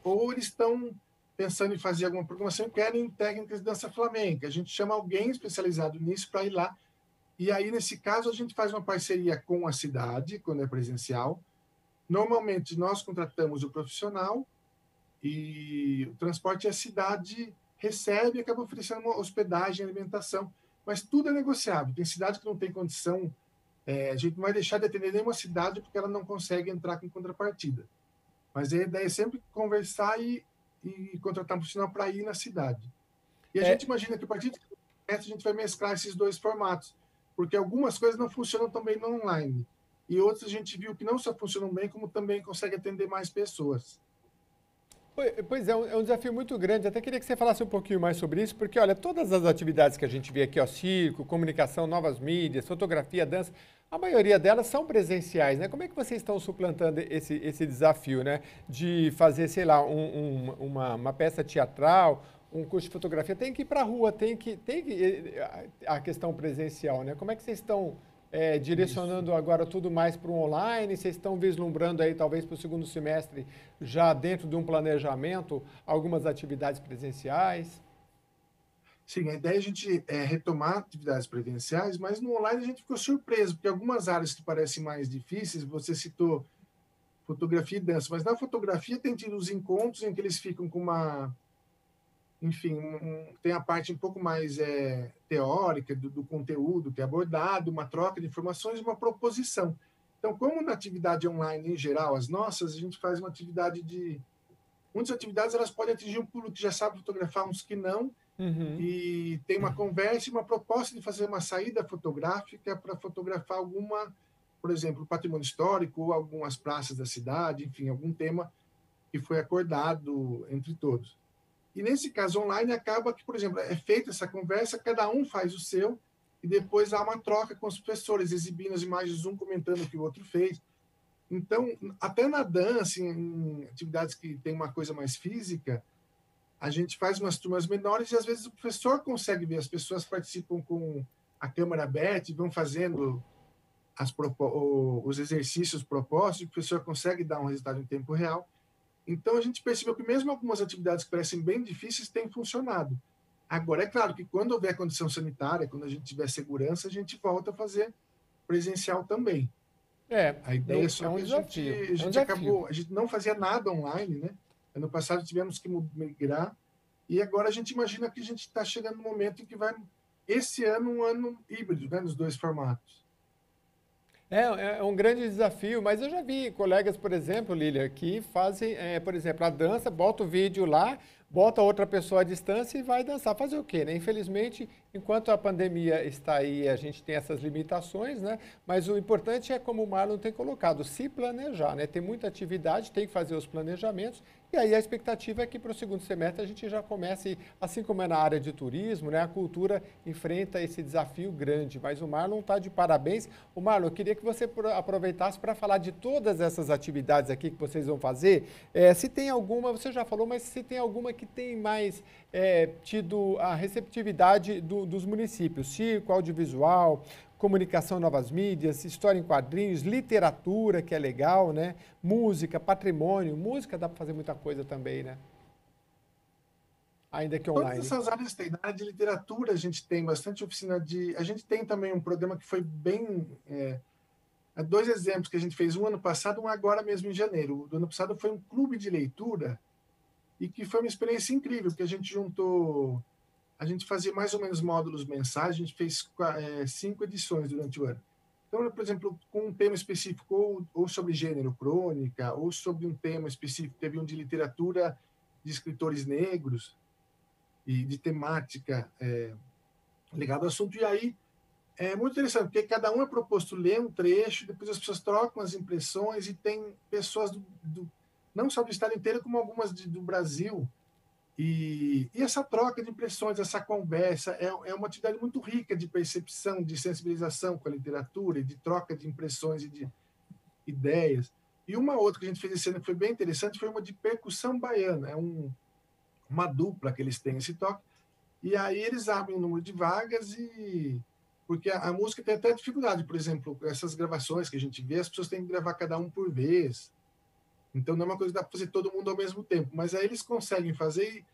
Ou eles estão pensando em fazer alguma programação e querem técnicas de dança flamenca. A gente chama alguém especializado nisso para ir lá. E aí, nesse caso, a gente faz uma parceria com a cidade, quando é presencial. Normalmente, nós contratamos o profissional e o transporte a cidade recebe e acaba oferecendo uma hospedagem, alimentação. Mas tudo é negociável. Tem cidade que não tem condição, a gente não vai deixar de atender nenhuma cidade porque ela não consegue entrar com contrapartida. Mas a ideia é sempre conversar e contratar um profissional para ir na cidade. E a gente imagina que a partir de a gente vai mesclar esses dois formatos, porque algumas coisas não funcionam tão bem no online, e outras a gente viu que não só funcionam bem, como também consegue atender mais pessoas. Pois é um desafio muito grande. Até queria que você falasse um pouquinho mais sobre isso, porque, olha, todas as atividades que a gente vê aqui, circo, comunicação, novas mídias, fotografia, dança, a maioria delas são presenciais, né? Como é que vocês estão suplantando esse desafio, né? De fazer, sei lá, uma peça teatral, um curso de fotografia, tem que ir para a rua, tem que a questão presencial, né? Como é que vocês estão direcionando agora tudo mais para o online? Vocês estão vislumbrando aí, talvez, para o segundo semestre, já dentro de um planejamento, algumas atividades presenciais? Sim, a ideia é a gente retomar atividades presenciais, mas no online a gente ficou surpreso, porque algumas áreas que parecem mais difíceis, você citou fotografia e dança, mas na fotografia tem tido os encontros em que eles ficam com tem a parte um pouco mais teórica do conteúdo que é abordado, uma troca de informações e uma proposição. Então, como na atividade online em geral, as nossas, a gente faz uma atividade muitas atividades elas podem atingir um público que já sabe fotografar, uns que não, e tem uma conversa e uma proposta de fazer uma saída fotográfica para fotografar por exemplo, patrimônio histórico ou algumas praças da cidade, enfim, algum tema que foi acordado entre todos. E nesse caso online acaba que, por exemplo, é feita essa conversa, cada um faz o seu, e depois há uma troca com os professores, exibindo as imagens, um comentando o que o outro fez. Então, até na dança, em atividades que tem uma coisa mais física, a gente faz umas turmas menores e às vezes o professor consegue ver, as pessoas participam com a câmera aberta e vão fazendo os exercícios propostos, e o professor consegue dar um resultado em tempo real. Então, a gente percebeu que mesmo algumas atividades que parecem bem difíceis têm funcionado. Agora, é claro que quando houver condição sanitária, quando a gente tiver segurança, a gente volta a fazer presencial também. A ideia é só que a gente não fazia nada online, né? Ano passado tivemos que migrar, e agora a gente imagina que a gente está chegando no momento em que vai, esse ano, um ano híbrido, né, nos dois formatos. É um grande desafio, mas eu já vi colegas, por exemplo, Lília, que fazem, por exemplo, a dança, bota o vídeo lá, bota outra pessoa à distância e vai dançar. Fazer o quê, né? Infelizmente, enquanto a pandemia está aí, a gente tem essas limitações, né? Mas o importante é, como o Marlon tem colocado, se planejar, né? Tem muita atividade, tem que fazer os planejamentos. E aí a expectativa é que para o segundo semestre a gente já comece, assim como é na área de turismo, né? A cultura enfrenta esse desafio grande. Mas o Marlon está de parabéns. O Marlon, eu queria que você aproveitasse para falar de todas essas atividades aqui que vocês vão fazer. Se tem alguma, você já falou, mas se tem alguma que tem mais tido a receptividade dos municípios, circo, audiovisual, comunicação, novas mídias, história em quadrinhos, literatura, que é legal, né? Música, patrimônio. Música dá para fazer muita coisa também, né? Ainda que online. Todas essas áreas tem. Na área de literatura, a gente tem bastante oficina de... A gente tem também um programa que foi bem... dois exemplos que a gente fez, um ano passado, um agora mesmo em janeiro. Do ano passado foi um clube de leitura e que foi uma experiência incrível, porque a gente juntou... A gente fazia mais ou menos módulos mensais, a gente fez 5 edições durante o ano. Então, por exemplo, com um tema específico, ou sobre gênero, crônica, ou sobre um tema específico, teve um de literatura de escritores negros e de temática ligada ao assunto. E aí é muito interessante, porque cada um é proposto ler um trecho, depois as pessoas trocam as impressões e tem pessoas não só do estado inteiro, como algumas do Brasil. E essa troca de impressões, essa conversa, é uma atividade muito rica de percepção, de sensibilização com a literatura, e de troca de impressões e de ideias. E uma outra que a gente fez esse ano que foi bem interessante foi uma de percussão baiana. É uma dupla que eles têm esse toque. E aí eles abrem um número de vagas porque a música tem até dificuldade. Por exemplo, essas gravações que a gente vê, as pessoas têm que gravar cada um por vez. Então, não é uma coisa que dá para fazer todo mundo ao mesmo tempo, mas aí eles conseguem fazer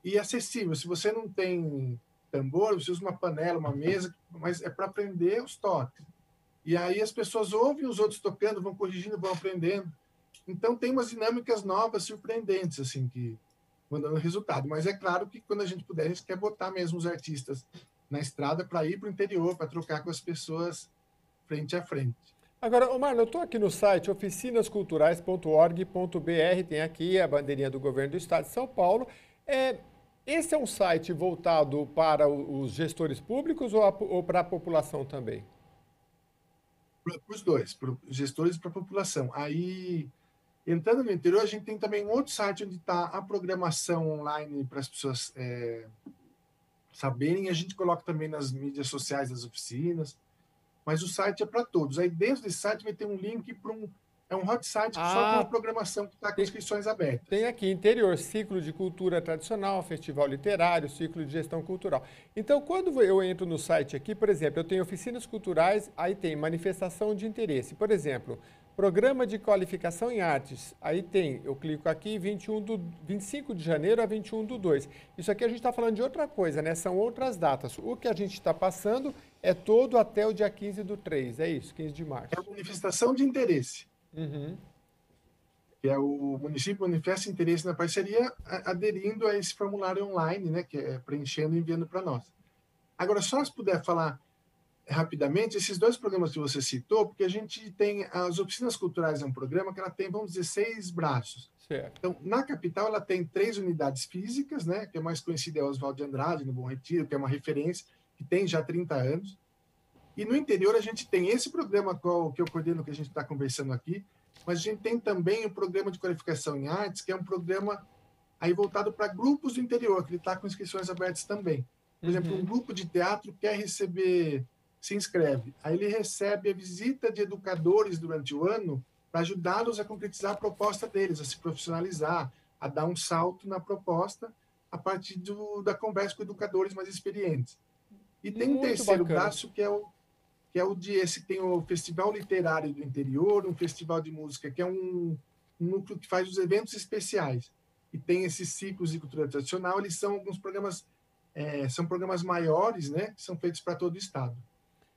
e é acessível. Se você não tem tambor, você usa uma panela, uma mesa, mas é para aprender os toques. E aí as pessoas ouvem os outros tocando, vão corrigindo, vão aprendendo. Então, tem umas dinâmicas novas, surpreendentes, assim, que vão dando resultado. Mas é claro que quando a gente puder, a gente quer botar mesmo os artistas na estrada para ir para o interior, para trocar com as pessoas frente a frente. Agora, Marlon, eu estou aqui no site oficinasculturais.org.br, tem aqui a bandeirinha do governo do estado de São Paulo. Esse é um site voltado para os gestores públicos ou para a população também? Para os dois, para os gestores e para a população. Aí, entrando no interior, a gente tem também um outro site onde está a programação online para as pessoas saberem. A gente coloca também nas mídias sociais das oficinas. Mas o site é para todos. Aí dentro desse site vai ter um link para um hot site só com a programação que está com inscrições abertas. Tem aqui, interior, ciclo de cultura tradicional, festival literário, ciclo de gestão cultural. Então, quando eu entro no site aqui, por exemplo, eu tenho oficinas culturais, aí tem manifestação de interesse. Por exemplo, programa de qualificação em artes. Aí tem, eu clico aqui, 25 de janeiro a 21/2. Isso aqui a gente está falando de outra coisa, né? São outras datas. O que a gente está passando é todo até o dia 15/3, é isso, 15 de março. É a manifestação de interesse. Uhum. Que é o município manifesta interesse na parceria aderindo a esse formulário online, né? Que é preenchendo e enviando para nós. Agora, só se puder falar rapidamente, esses dois programas que você citou, porque a gente tem as oficinas culturais, é um programa que ela tem, vamos dizer, 6 braços. Certo. Então, na capital, ela tem 3 unidades físicas, né, que é mais conhecida é Oswaldo de Andrade, no Bom Retiro, que é uma referência, que tem já 30 anos. E no interior, a gente tem esse programa que eu coordeno, que a gente está conversando aqui, mas a gente tem também o programa de qualificação em artes, que é um programa aí voltado para grupos do interior, que ele está com inscrições abertas também. Por exemplo, um grupo de teatro quer receber... se inscreve. Aí ele recebe a visita de educadores durante o ano para ajudá-los a concretizar a proposta deles, a se profissionalizar, a dar um salto na proposta a partir da conversa com educadores mais experientes. E tem um terceiro braço que é o de esse, tem o Festival Literário do Interior, um festival de música, que é um núcleo que faz os eventos especiais. E tem esses ciclos de cultura tradicional, eles são alguns programas, são programas maiores, né, que são feitos para todo o estado.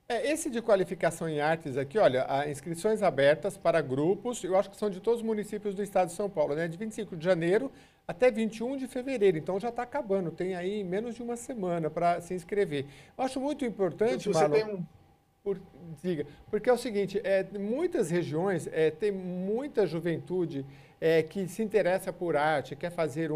Esse de qualificação em artes aqui, olha, há inscrições abertas para grupos, eu acho que são de todos os municípios do estado de São Paulo, né? De 25 de janeiro até 21 de fevereiro, então já está acabando, tem aí menos de uma semana para se inscrever. Eu acho muito importante, Marlon, porque é o seguinte, muitas regiões tem muita juventude que se interessa por arte, quer fazer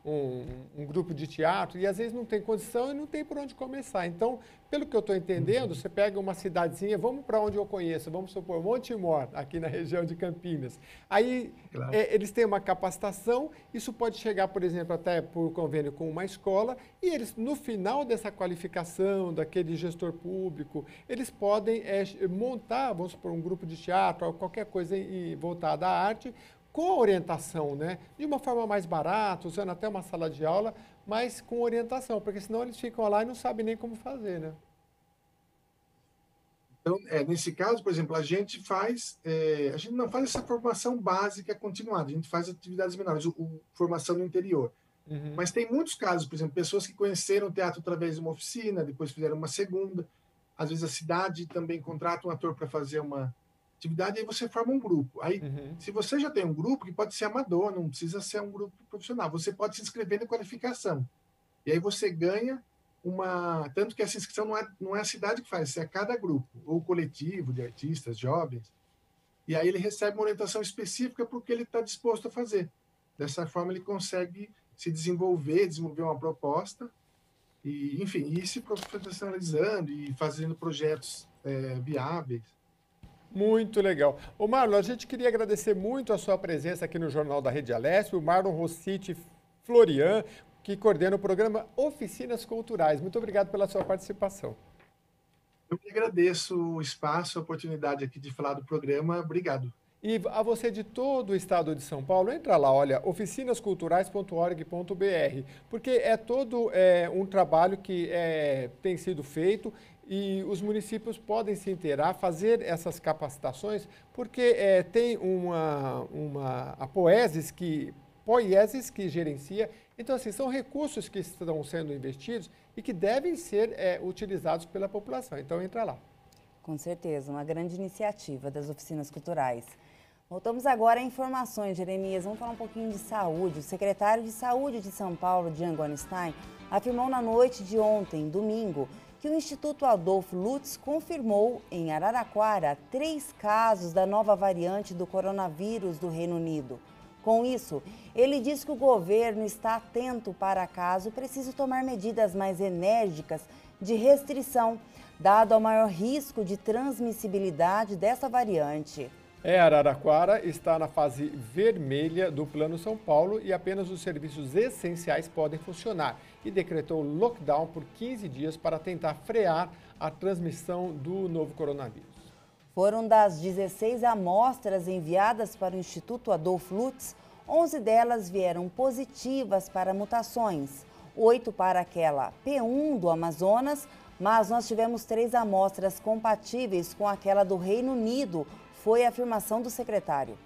um grupo de teatro e às vezes não tem condição e não tem por onde começar. Então, pelo que eu estou entendendo, você pega uma cidadezinha, vamos para onde eu conheço, vamos supor, Montemor, aqui na região de Campinas. Aí eles têm uma capacitação, isso pode chegar, por exemplo, até por convênio com uma escola, e eles, no final dessa qualificação, daquele gestor público, eles podem montar, vamos supor, um grupo de teatro, ou qualquer coisa voltada à arte, com orientação, né? De uma forma mais barata, usando até uma sala de aula, mas com orientação, porque senão eles ficam lá e não sabem nem como fazer, né? Então, nesse caso, por exemplo, a gente não faz essa formação básica continuada, a gente faz atividades menores, formação no interior. Uhum. Mas tem muitos casos, por exemplo, pessoas que conheceram o teatro através de uma oficina, depois fizeram uma segunda, às vezes a cidade também contrata um ator para fazer uma atividade, e aí você forma um grupo. Aí, se você já tem um grupo, que pode ser amador, não precisa ser um grupo profissional, você pode se inscrever na qualificação. E aí você ganha tanto que essa inscrição não é a cidade que faz, é cada grupo, ou coletivo de artistas, jovens. E aí ele recebe uma orientação específica para o que ele está disposto a fazer. Dessa forma ele consegue se desenvolver uma proposta, e, enfim, ir se profissionalizando e fazendo projetos viáveis. Muito legal. Ô Marlon, a gente queria agradecer muito a sua presença aqui no Jornal da Rede Alesp, o Marlon Rossiti Florian, que coordena o programa Oficinas Culturais. Muito obrigado pela sua participação. Eu que agradeço o espaço, a oportunidade aqui de falar do programa. Obrigado. E a você de todo o estado de São Paulo, entra lá, olha, oficinasculturais.org.br, porque é todo um trabalho que tem sido feito e os municípios podem se inteirar, fazer essas capacitações, porque tem a Poiesis que gerencia. Então, assim, são recursos que estão sendo investidos e que devem ser utilizados pela população. Então, entra lá. Com certeza, uma grande iniciativa das oficinas culturais. Voltamos agora a informações, Jeremias. Vamos falar um pouquinho de saúde. O secretário de Saúde de São Paulo, Django Einstein, afirmou na noite de ontem, domingo, que o Instituto Adolfo Lutz confirmou em Araraquara 3 casos da nova variante do coronavírus do Reino Unido. Com isso, ele diz que o governo está atento para caso precise tomar medidas mais enérgicas de restrição, dado ao maior risco de transmissibilidade dessa variante. Araraquara está na fase vermelha do Plano São Paulo e apenas os serviços essenciais podem funcionar e decretou lockdown por 15 dias para tentar frear a transmissão do novo coronavírus. Foram das 16 amostras enviadas para o Instituto Adolfo Lutz, 11 delas vieram positivas para mutações, 8 para aquela P1 do Amazonas, mas nós tivemos 3 amostras compatíveis com aquela do Reino Unido, foi a afirmação do secretário.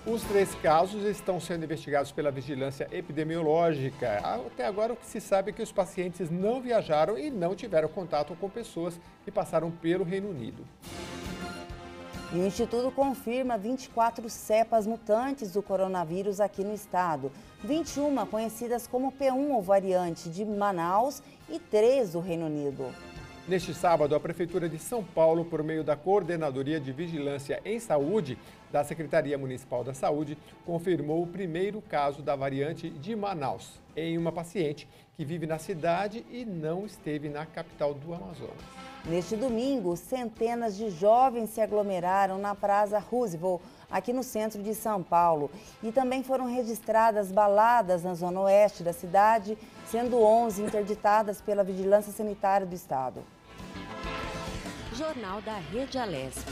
Os 3 casos estão sendo investigados pela vigilância epidemiológica. Até agora, o que se sabe é que os pacientes não viajaram e não tiveram contato com pessoas que passaram pelo Reino Unido. E o Instituto confirma 24 cepas mutantes do coronavírus aqui no estado. 21 conhecidas como P1 ou variante de Manaus e 3 do Reino Unido. Neste sábado, a Prefeitura de São Paulo, por meio da Coordenadoria de Vigilância em Saúde da Secretaria Municipal da Saúde, confirmou o primeiro caso da variante de Manaus em uma paciente que vive na cidade e não esteve na capital do Amazonas. Neste domingo, centenas de jovens se aglomeraram na Praça Roosevelt, aqui no centro de São Paulo. E também foram registradas baladas na zona oeste da cidade, sendo 11 interditadas pela Vigilância Sanitária do Estado. Jornal da Rede Alesp.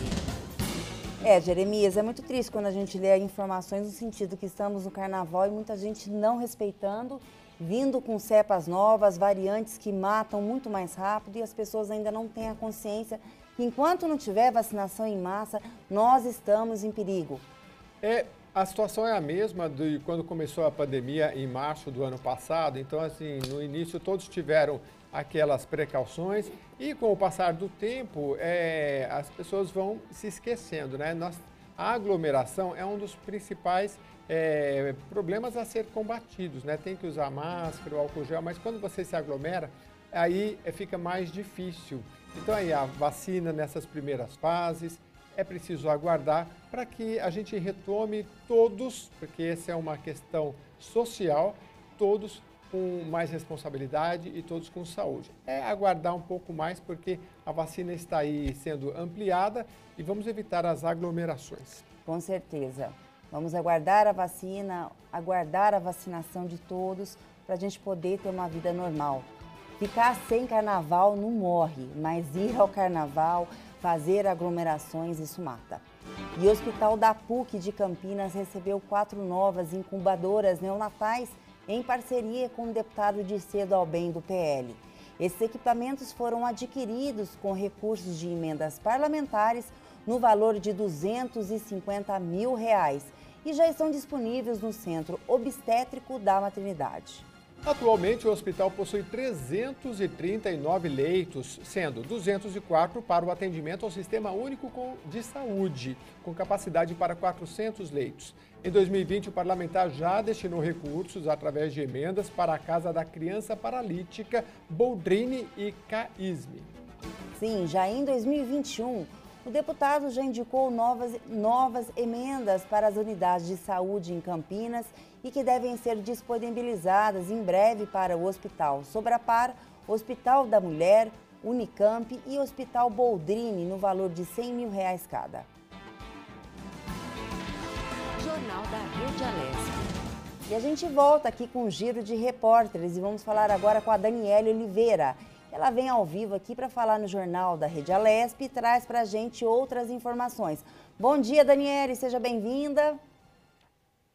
Jeremias, é muito triste quando a gente lê informações no sentido que estamos no carnaval e muita gente não respeitando, vindo com cepas novas, variantes que matam muito mais rápido e as pessoas ainda não têm a consciência que enquanto não tiver vacinação em massa, nós estamos em perigo. A situação é a mesma de quando começou a pandemia em março do ano passado. Então, assim, no início todos tiveram aquelas precauções e com o passar do tempo as pessoas vão se esquecendo, né? A aglomeração é um dos principais problemas a ser combatidos, né? Tem que usar máscara, o álcool gel, mas quando você se aglomera, aí fica mais difícil. Então aí a vacina nessas primeiras fases, é preciso aguardar para que a gente retome todos, porque essa é uma questão social, todos com mais responsabilidade e todos com saúde. É aguardar um pouco mais, porque a vacina está aí sendo ampliada e vamos evitar as aglomerações. Com certeza. Vamos aguardar a vacina, aguardar a vacinação de todos para a gente poder ter uma vida normal. Ficar sem carnaval não morre, mas ir ao carnaval, fazer aglomerações, isso mata. E o Hospital da PUC de Campinas recebeu 4 novas incubadoras neonatais em parceria com o deputado Dirceu Albem do PL. Esses equipamentos foram adquiridos com recursos de emendas parlamentares no valor de R$ 250 mil e já estão disponíveis no Centro Obstétrico da Maternidade. Atualmente, o hospital possui 339 leitos, sendo 204 para o atendimento ao Sistema Único de Saúde, com capacidade para 400 leitos. Em 2020, o parlamentar já destinou recursos através de emendas para a Casa da Criança Paralítica, Boldrini e Caisme. Sim, já em 2021, o deputado já indicou novas emendas para as unidades de saúde em Campinas e que devem ser disponibilizadas em breve para o Hospital Sobrapar, Hospital da Mulher, Unicamp e Hospital Boldrini, no valor de R$ 100 mil cada. Jornal da Rede Alesp. E a gente volta aqui com um giro de repórteres e vamos falar agora com a Daniele Oliveira. Ela vem ao vivo aqui para falar no Jornal da Rede Alesp e traz para a gente outras informações. Bom dia, Daniele, seja bem-vinda.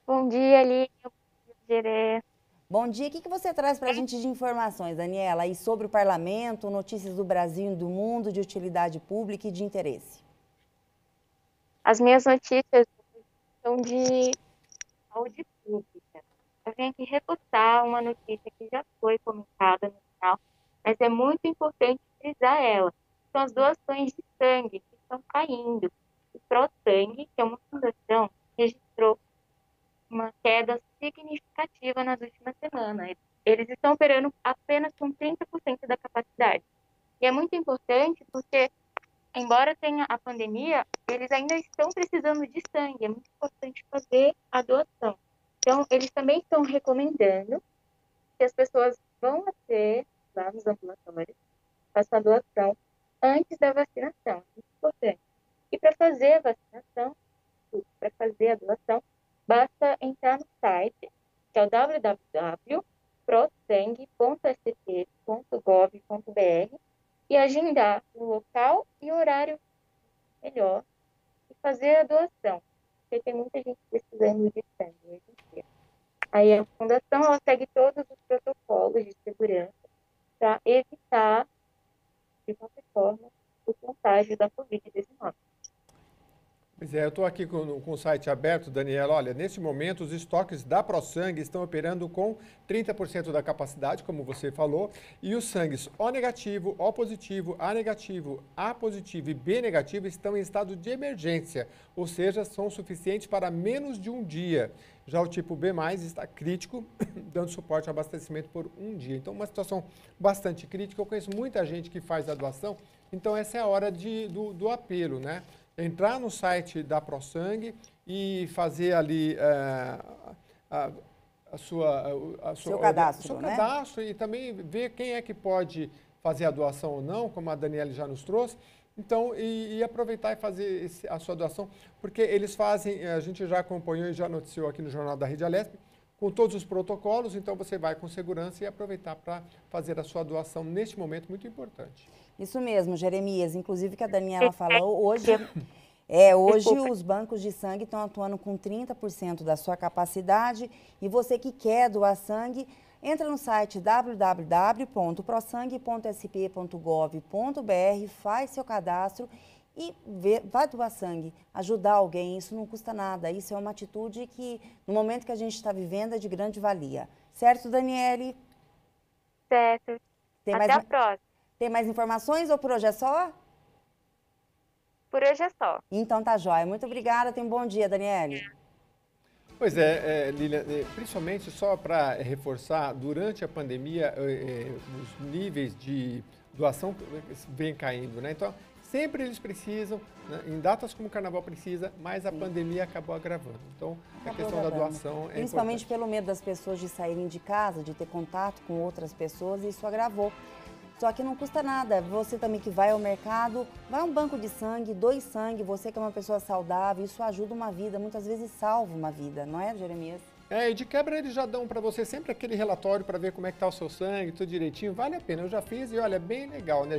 Bom dia, Lívia. Bom dia, o que você traz para a gente de informações, Daniela, aí sobre o Parlamento, notícias do Brasil e do mundo, de utilidade pública e de interesse? As minhas notícias são de saúde pública. Eu venho aqui reforçar uma notícia que já foi comentada no final, mas é muito importante frisar ela. São as doações de sangue que estão caindo. O ProSangue, que é uma fundação, registrou uma queda significativa nas últimas semanas. Eles estão operando apenas com 30% da capacidade. E é muito importante porque, embora tenha a pandemia, eles ainda estão precisando de sangue. É muito importante fazer a doação. Então, eles também estão recomendando que as pessoas vão ter lá nos ambulatórios, façam a doação antes da vacinação. É muito importante. E para fazer a vacinação, para fazer a doação, basta entrar no site, que é o www.prosangue.sp.gov.br e agendar o local e horário melhor e fazer a doação, porque tem muita gente precisando de sangue hoje em dia. Aí a fundação ela segue todos os protocolos de segurança para evitar, de qualquer forma, o contágio da Covid-19. Pois é, eu estou aqui com o site aberto, Daniela. Olha, neste momento os estoques da ProSangue estão operando com 30% da capacidade, como você falou, e os sangues O negativo, O positivo, A negativo, A positivo e B negativo estão em estado de emergência, ou seja, são suficientes para menos de um dia. Já o tipo B+, está crítico, dando suporte ao abastecimento por um dia. Então, uma situação bastante crítica. Eu conheço muita gente que faz a doação, então essa é a hora do apelo, né? Entrar no site da ProSangue e fazer ali seu cadastro, seu né? cadastro e também ver quem é que pode fazer a doação ou não, como a Daniela já nos trouxe. Então, e aproveitar e fazer a sua doação, porque eles fazem, a gente já acompanhou e já noticiou aqui no Jornal da Rede Alesp, com todos os protocolos, então você vai com segurança e aproveitar para fazer a sua doação neste momento muito importante. Isso mesmo, Jeremias, inclusive que a Daniela falou, hoje os bancos de sangue estão atuando com 30% da sua capacidade e você que quer doar sangue, entra no site www.prosangue.sp.gov.br, faz seu cadastro e vai doar sangue, ajudar alguém, isso não custa nada, isso é uma atitude que, no momento que a gente está vivendo, é de grande valia. Certo, Daniele? Certo. Até a próxima. Tem mais informações ou por hoje é só? Por hoje é só. Então tá jóia. Muito obrigada, tenha um bom dia, Daniele. Pois é, Lília, principalmente só para reforçar, durante a pandemia, os níveis de doação vêm caindo, né? Então, Sempre eles precisam, né? Em datas como o Carnaval precisa, mas a pandemia acabou agravando. Então, a questão da doação é principalmente importante. pelo medo das pessoas de saírem de casa, de ter contato com outras pessoas, e isso agravou. Só que não custa nada. Você também que vai ao mercado, vai a um banco de sangue, doe sangue, você que é uma pessoa saudável, isso ajuda uma vida, muitas vezes salva uma vida, não é, Jeremias? E de quebra eles já dão para você sempre aquele relatório para ver como é que tá o seu sangue, tudo direitinho, vale a pena. Eu já fiz e olha, é bem legal, né?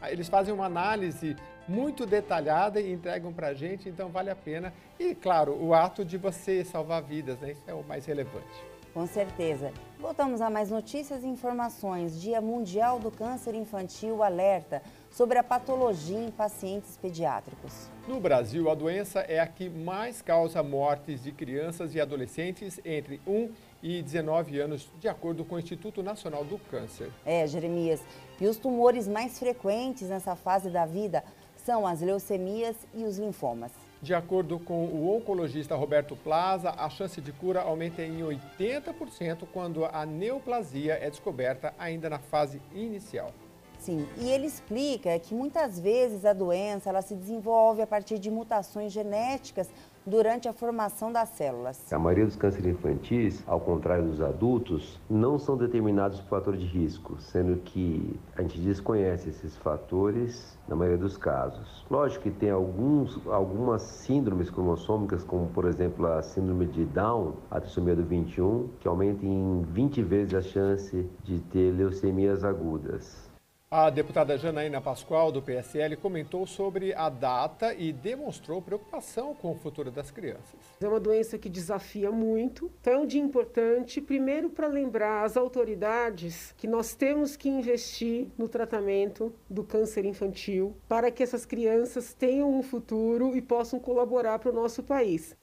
Eles fazem uma análise muito detalhada e entregam para a gente, então vale a pena. E claro, o ato de você salvar vidas, né? Isso é o mais relevante. Com certeza. Voltamos a mais notícias e informações. Dia Mundial do Câncer Infantil alerta sobre a patologia em pacientes pediátricos. No Brasil, a doença é a que mais causa mortes de crianças e adolescentes entre 1 e 19 anos, de acordo com o Instituto Nacional do Câncer. Jeremias. E os tumores mais frequentes nessa fase da vida são as leucemias e os linfomas. De acordo com o oncologista Roberto Plaza, a chance de cura aumenta em 80% quando a neoplasia é descoberta ainda na fase inicial. Sim, e ele explica que muitas vezes a doença ela se desenvolve a partir de mutações genéticas durante a formação das células. A maioria dos cânceres infantis, ao contrário dos adultos, não são determinados por fator de risco, sendo que a gente desconhece esses fatores na maioria dos casos. Lógico que tem algumas síndromes cromossômicas, como por exemplo a síndrome de Down, a trissomia do 21, que aumenta em 20 vezes a chance de ter leucemias agudas. A deputada Janaína Pascoal, do PSL, comentou sobre a data e demonstrou preocupação com o futuro das crianças. É uma doença que desafia muito, então é um dia importante, primeiro para lembrar as autoridades que nós temos que investir no tratamento do câncer infantil para que essas crianças tenham um futuro e possam colaborar para o nosso país.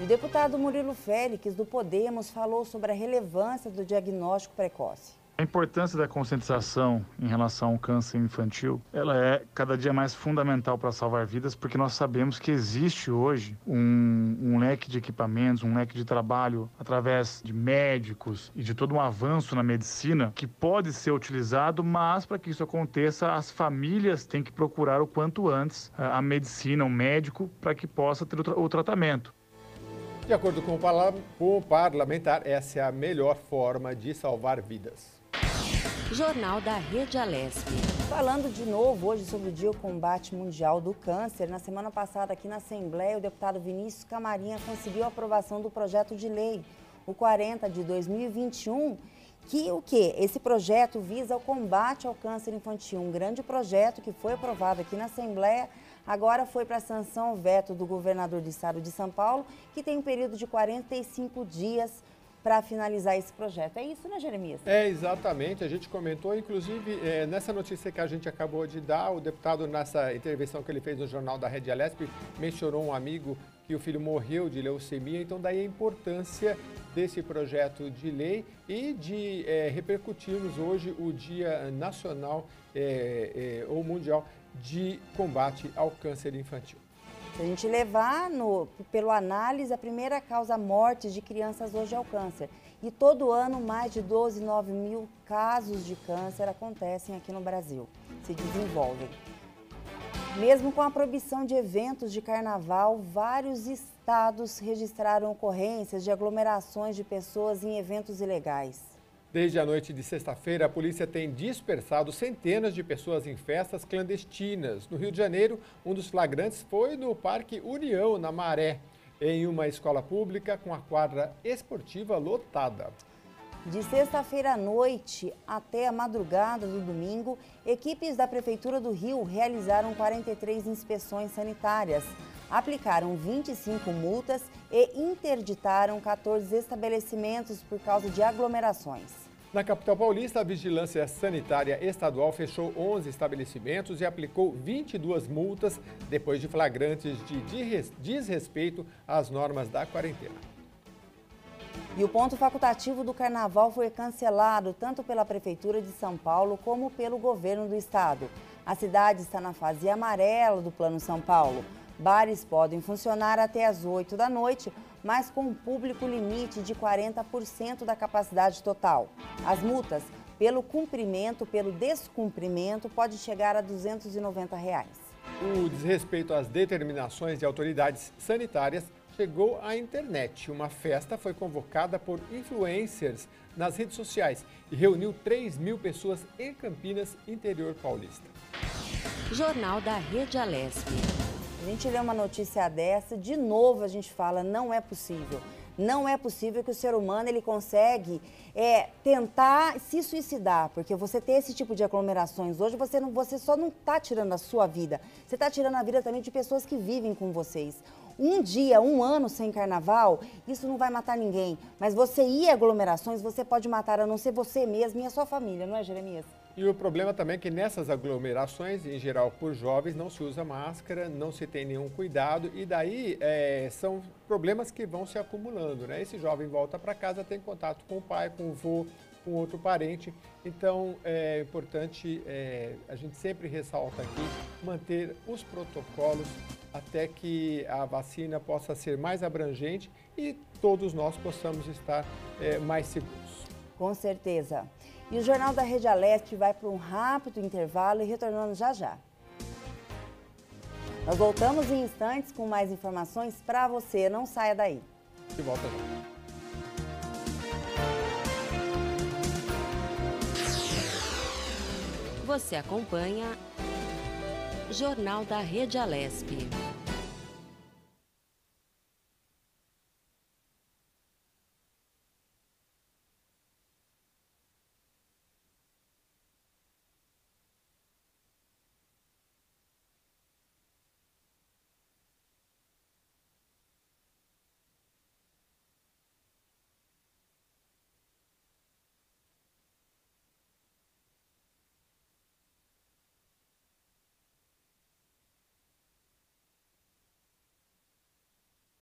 O deputado Murilo Félix, do Podemos, falou sobre a relevância do diagnóstico precoce. A importância da conscientização em relação ao câncer infantil, ela é cada dia mais fundamental para salvar vidas, porque nós sabemos que existe hoje um leque de equipamentos, um leque de trabalho através de médicos e de todo um avanço na medicina que pode ser utilizado, mas para que isso aconteça, as famílias têm que procurar o quanto antes a medicina, o médico, para que possa ter o tratamento. De acordo com o parlamentar, essa é a melhor forma de salvar vidas. Jornal da Rede Alesp. Falando de novo hoje sobre o Dia do Combate Mundial do Câncer, na semana passada aqui na Assembleia, o deputado Vinícius Camarinha conseguiu a aprovação do projeto de lei, o 40 de 2021, Esse projeto visa o combate ao câncer infantil, um grande projeto que foi aprovado aqui na Assembleia, agora foi para a sanção o veto do governador do estado de São Paulo, que tem um período de 45 dias para finalizar esse projeto. É isso, né, Jeremias? Exatamente. A gente comentou, inclusive, nessa notícia que a gente acabou de dar, o deputado, nessa intervenção que ele fez no Jornal da Rede Alesp, mencionou um amigo que o filho morreu de leucemia, então daí a importância desse projeto de lei e de repercutirmos hoje o Dia Nacional ou Mundial de Combate ao Câncer Infantil. Se a gente levar pelo análise, a primeira causa morte de crianças hoje é o câncer. E todo ano, mais de 12,9 mil casos de câncer acontecem aqui no Brasil, se desenvolvem. Mesmo com a proibição de eventos de carnaval, vários estados registraram ocorrências de aglomerações de pessoas em eventos ilegais. Desde a noite de sexta-feira, a polícia tem dispersado centenas de pessoas em festas clandestinas. No Rio de Janeiro, um dos flagrantes foi no Parque União, na Maré, em uma escola pública com a quadra esportiva lotada. De sexta-feira à noite até a madrugada do domingo, equipes da Prefeitura do Rio realizaram 43 inspeções sanitárias, aplicaram 25 multas e interditaram 14 estabelecimentos por causa de aglomerações. Na capital paulista, a Vigilância Sanitária Estadual fechou 11 estabelecimentos e aplicou 22 multas depois de flagrantes de desrespeito às normas da quarentena. E o ponto facultativo do Carnaval foi cancelado tanto pela Prefeitura de São Paulo como pelo governo do estado. A cidade está na fase amarela do Plano São Paulo. Bares podem funcionar até às 8 da noite, mas com um público limite de 40% da capacidade total. As multas Pelo cumprimento, pelo descumprimento, pode chegar a R$ 290. O desrespeito às determinações de autoridades sanitárias chegou à internet. Uma festa foi convocada por influencers nas redes sociais e reuniu 3.000 pessoas em Campinas, interior paulista. Jornal da Rede Alesp. A gente lê uma notícia dessa, de novo a gente fala, não é possível. Não é possível que o ser humano ele consegue tentar se suicidar, porque você ter esse tipo de aglomerações hoje, você só não está tirando a sua vida, você está tirando a vida também de pessoas que vivem com vocês. Um dia, um ano sem carnaval, isso não vai matar ninguém, mas você ir a aglomerações, você pode matar a não ser você mesmo e a sua família, não é, Jeremias? E o problema também é que nessas aglomerações, em geral por jovens, não se usa máscara, não se tem nenhum cuidado e daí são problemas que vão se acumulando, né? Esse jovem volta para casa, tem contato com o pai, com o avô, com outro parente, então é importante, a gente sempre ressalta aqui, manter os protocolos até que a vacina possa ser mais abrangente e todos nós possamos estar mais seguros. Com certeza. E o Jornal da Rede Alesp vai para um rápido intervalo e retornando já já. Nós voltamos em instantes com mais informações para você, não saia daí. De volta já. Você acompanha Jornal da Rede Alesp.